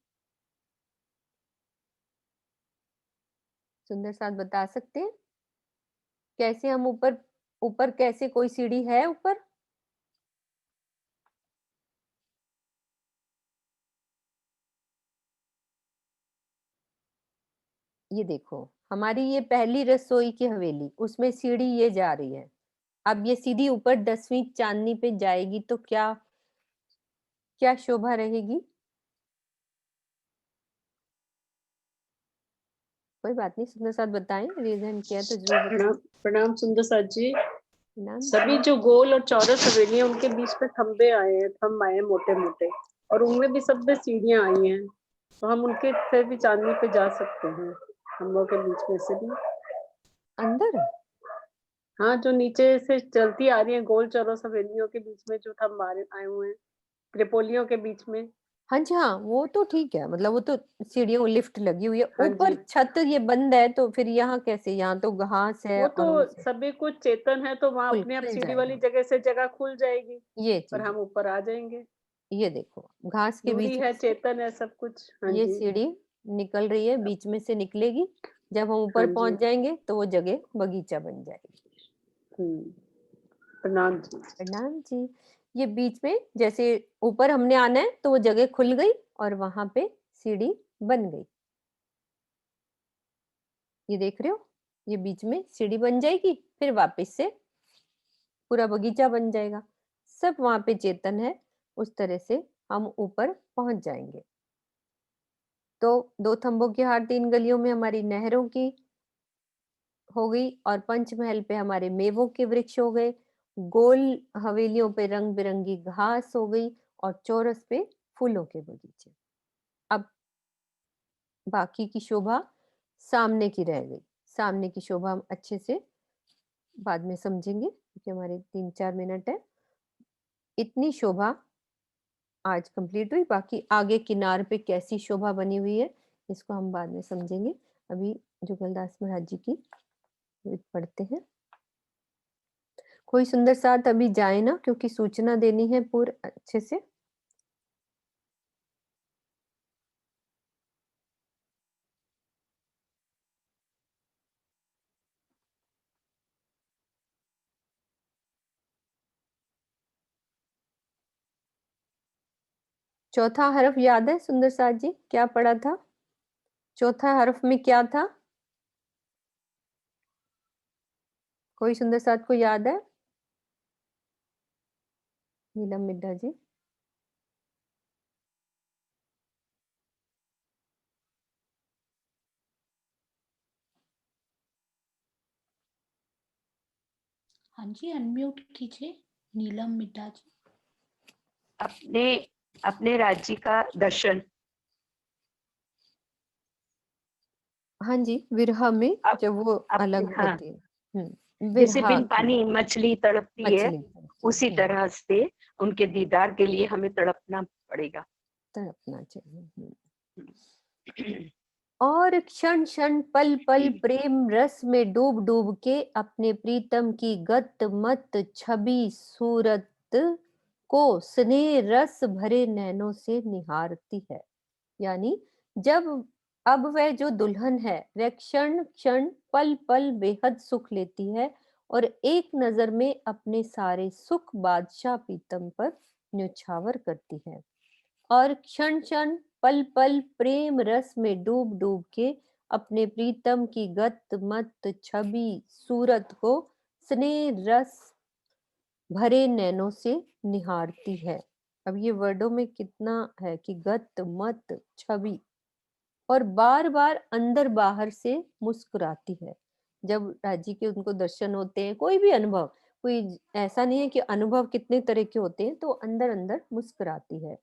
सुंदर साथ बता सकते हैं कैसे हम ऊपर, ऊपर कैसे, कोई सीढ़ी है ऊपर? ये देखो, हमारी ये पहली रसोई की हवेली, उसमें सीढ़ी ये जा रही है। अब ये सीधी ऊपर 10वीं चांदनी पे जाएगी, तो क्या क्या शोभा रहेगी? कोई बात नहीं, सुंदर साथ बताएं, रीजन किया तो जरूर बताएं। प्रणाम प्रणाम सुंदर साथ जी। नाम सभी जो गोल और चौरस हवेली है उनके बीच में खंबे आए हैं, थंब आए हैं मोटे मोटे, और उनमें भी सब में सीढ़ियां आई हैं, तो हम उनके से भी चांदनी पे जा सकते हैं, खंबों के बीच में से भी अंदर। हाँ, जो नीचे से चलती आ रही है गोल चौरस हवेलियों के बीच में जो थंब आए हुए हैं त्रिपोलियों के बीच में। हाँ जी, हाँ, वो तो ठीक है, मतलब वो तो सीढ़ियों लिफ्ट लगी हुई है। हाँ ऊपर जी, छत ये बंद है, तो फिर यहाँ कैसे? यहाँ तो घास है वो और तो उनसे सभी कुछ चेतन है, तो वहां अपने आप खुल सीढ़ी वाली जाएगा। जगह से जगह खुल जाएगी ये और चीज हम ऊपर आ जाएंगे। ये देखो, घास के दूरी बीच है, में से चेतन है, सब कुछ। हाँ ये जी, सीढ़ी निकल रही है, बीच में से निकलेगी। जब हम हाँ ऊपर जी। पहुंच जाएंगे तो वो जगह बगीचा बन जाएगी। प्रणाम जी। प्रणाम जी। ये बीच में जैसे ऊपर हमने आना है, तो वो जगह खुल गई और वहां पे सीढ़ी बन गई। ये देख रहे हो, ये बीच में सीढ़ी बन जाएगी, फिर वापस से पूरा बगीचा बन जाएगा। सब वहां पे चेतन है, उस तरह से हम ऊपर पहुंच जाएंगे। तो 2 थंबों की हार 3 गलियों में हमारी नहरों की हो गई, और पंचमहल पे हमारे मेवों के वृक्ष हो गए, गोल हवेलियों पे रंग बिरंगी घास हो गई, और चौरस पे फूलों के बगीचे। अब बाकी की शोभा सामने की रह गई। सामने की शोभा हम अच्छे से बाद में समझेंगे, क्योंकि हमारे 3-4 मिनट है। इतनी शोभा आज कंप्लीट हुई, बाकी आगे किनार पे कैसी शोभा बनी हुई है इसको हम बाद में समझेंगे। अभी जुगलदास महाराज जी की पढ़ते हैं। कोई सुंदर साथ अभी जाए ना, क्योंकि सूचना देनी है पूरे अच्छे से। चौथा हरफ याद है सुंदर साथ जी, क्या पढ़ा था? चौथा हरफ में क्या था? कोई सुंदर साथ को याद है? नीलम मिड्ढा जी। हाँ जी, अनम्यूट कीजिए नीलम मिड्ढा जी। अपने अपने राज्य का दर्शन। हाँ जी, विरह में जब वो अलग हाँ, होती है। जैसे विरह बिन पानी मछली तड़पती है, उसी तरह से उनके दीदार के लिए हमें तड़पना पड़ेगा। तड़पना चाहिए। और क्षण क्षण पल पल प्रेम रस में डूब डूब के अपने प्रीतम की गत मत छवि सूरत को स्नेह रस भरे नैनों से निहारती है। यानी जब अब वह जो दुल्हन है वह क्षण क्षण पल पल बेहद सुख लेती है, और एक नजर में अपने सारे सुख बादशाह प्रीतम पर न्यौछावर करती है। और क्षण क्षण पल पल प्रेम रस में डूब डूब के अपने प्रीतम की गत मत छवि सूरत को स्नेह रस भरे नैनों से निहारती है। अब ये वर्डों में कितना है कि गत, मत, छवि, और बार बार अंदर बाहर से मुस्कुराती है। जब राजी के उनको दर्शन होते हैं, कोई भी अनुभव, कोई ऐसा नहीं है कि अनुभव कितने तरह के होते हैं, तो अंदर अंदर मुस्कुराती है।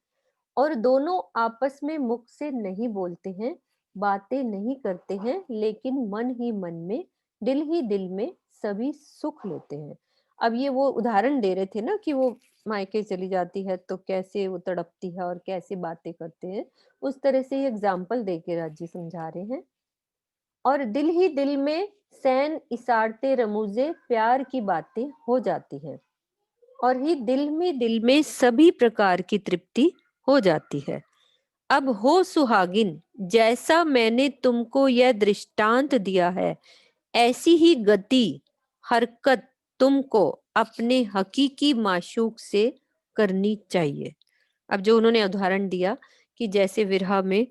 और दोनों आपस में मुख से नहीं बोलते हैं, बातें नहीं करते हैं, लेकिन मन ही मन में, दिल ही दिल में सभी सुख लेते हैं। अब ये वो उदाहरण दे रहे थे ना कि वो मायके चली जाती है तो कैसे वो तड़पती है और कैसे बातें करते हैं, उस तरह से ये एग्जाम्पल दे के राजी समझा रहे हैं। और दिल ही दिल में सैन इसारते रमूजे प्यार की बातें हो जाती हैं, और ही दिल में सभी प्रकार की तृप्ति हो जाती है। अब हो सुहागिन जैसा मैंने तुमको यह दृष्टांत दिया है, ऐसी ही गति हरकत तुमको अपने हकीकी माशूक से करनी चाहिए। अब जो उन्होंने उदाहरण दिया कि जैसे विरह में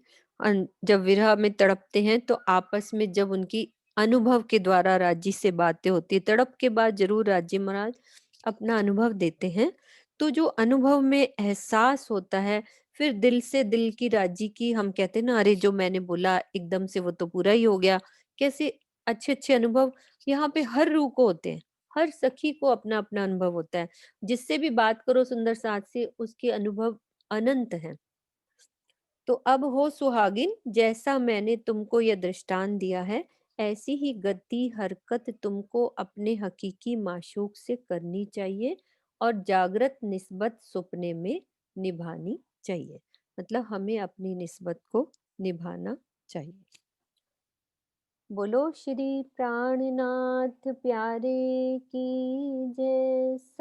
जब विरह में तड़पते हैं तो आपस में जब उनकी अनुभव के द्वारा राजी से बातें होती है, तड़प के बाद जरूर राजी महाराज अपना अनुभव देते हैं, तो जो अनुभव में एहसास होता है, फिर दिल से दिल की राजी की, हम कहते हैं ना, अरे जो मैंने बोला एकदम से वो तो पूरा ही हो गया। कैसे अच्छे अच्छे अनुभव यहाँ पे हर रूह को होते हैं, हर सखी को अपना अपना अनुभव होता है। जिससे भी बात करो सुंदर साथ से, उसके अनुभव अनंत हैं। तो अब हो सुहागिन जैसा मैंने तुमको यह दृष्टांत दिया है, ऐसी ही गति हरकत तुमको अपने हकीकी माशूक से करनी चाहिए, और जागृत निस्बत सुपने में निभानी चाहिए। मतलब हमें अपनी निस्बत को निभाना चाहिए। बोलो श्री प्राणनाथ प्यारे की जय।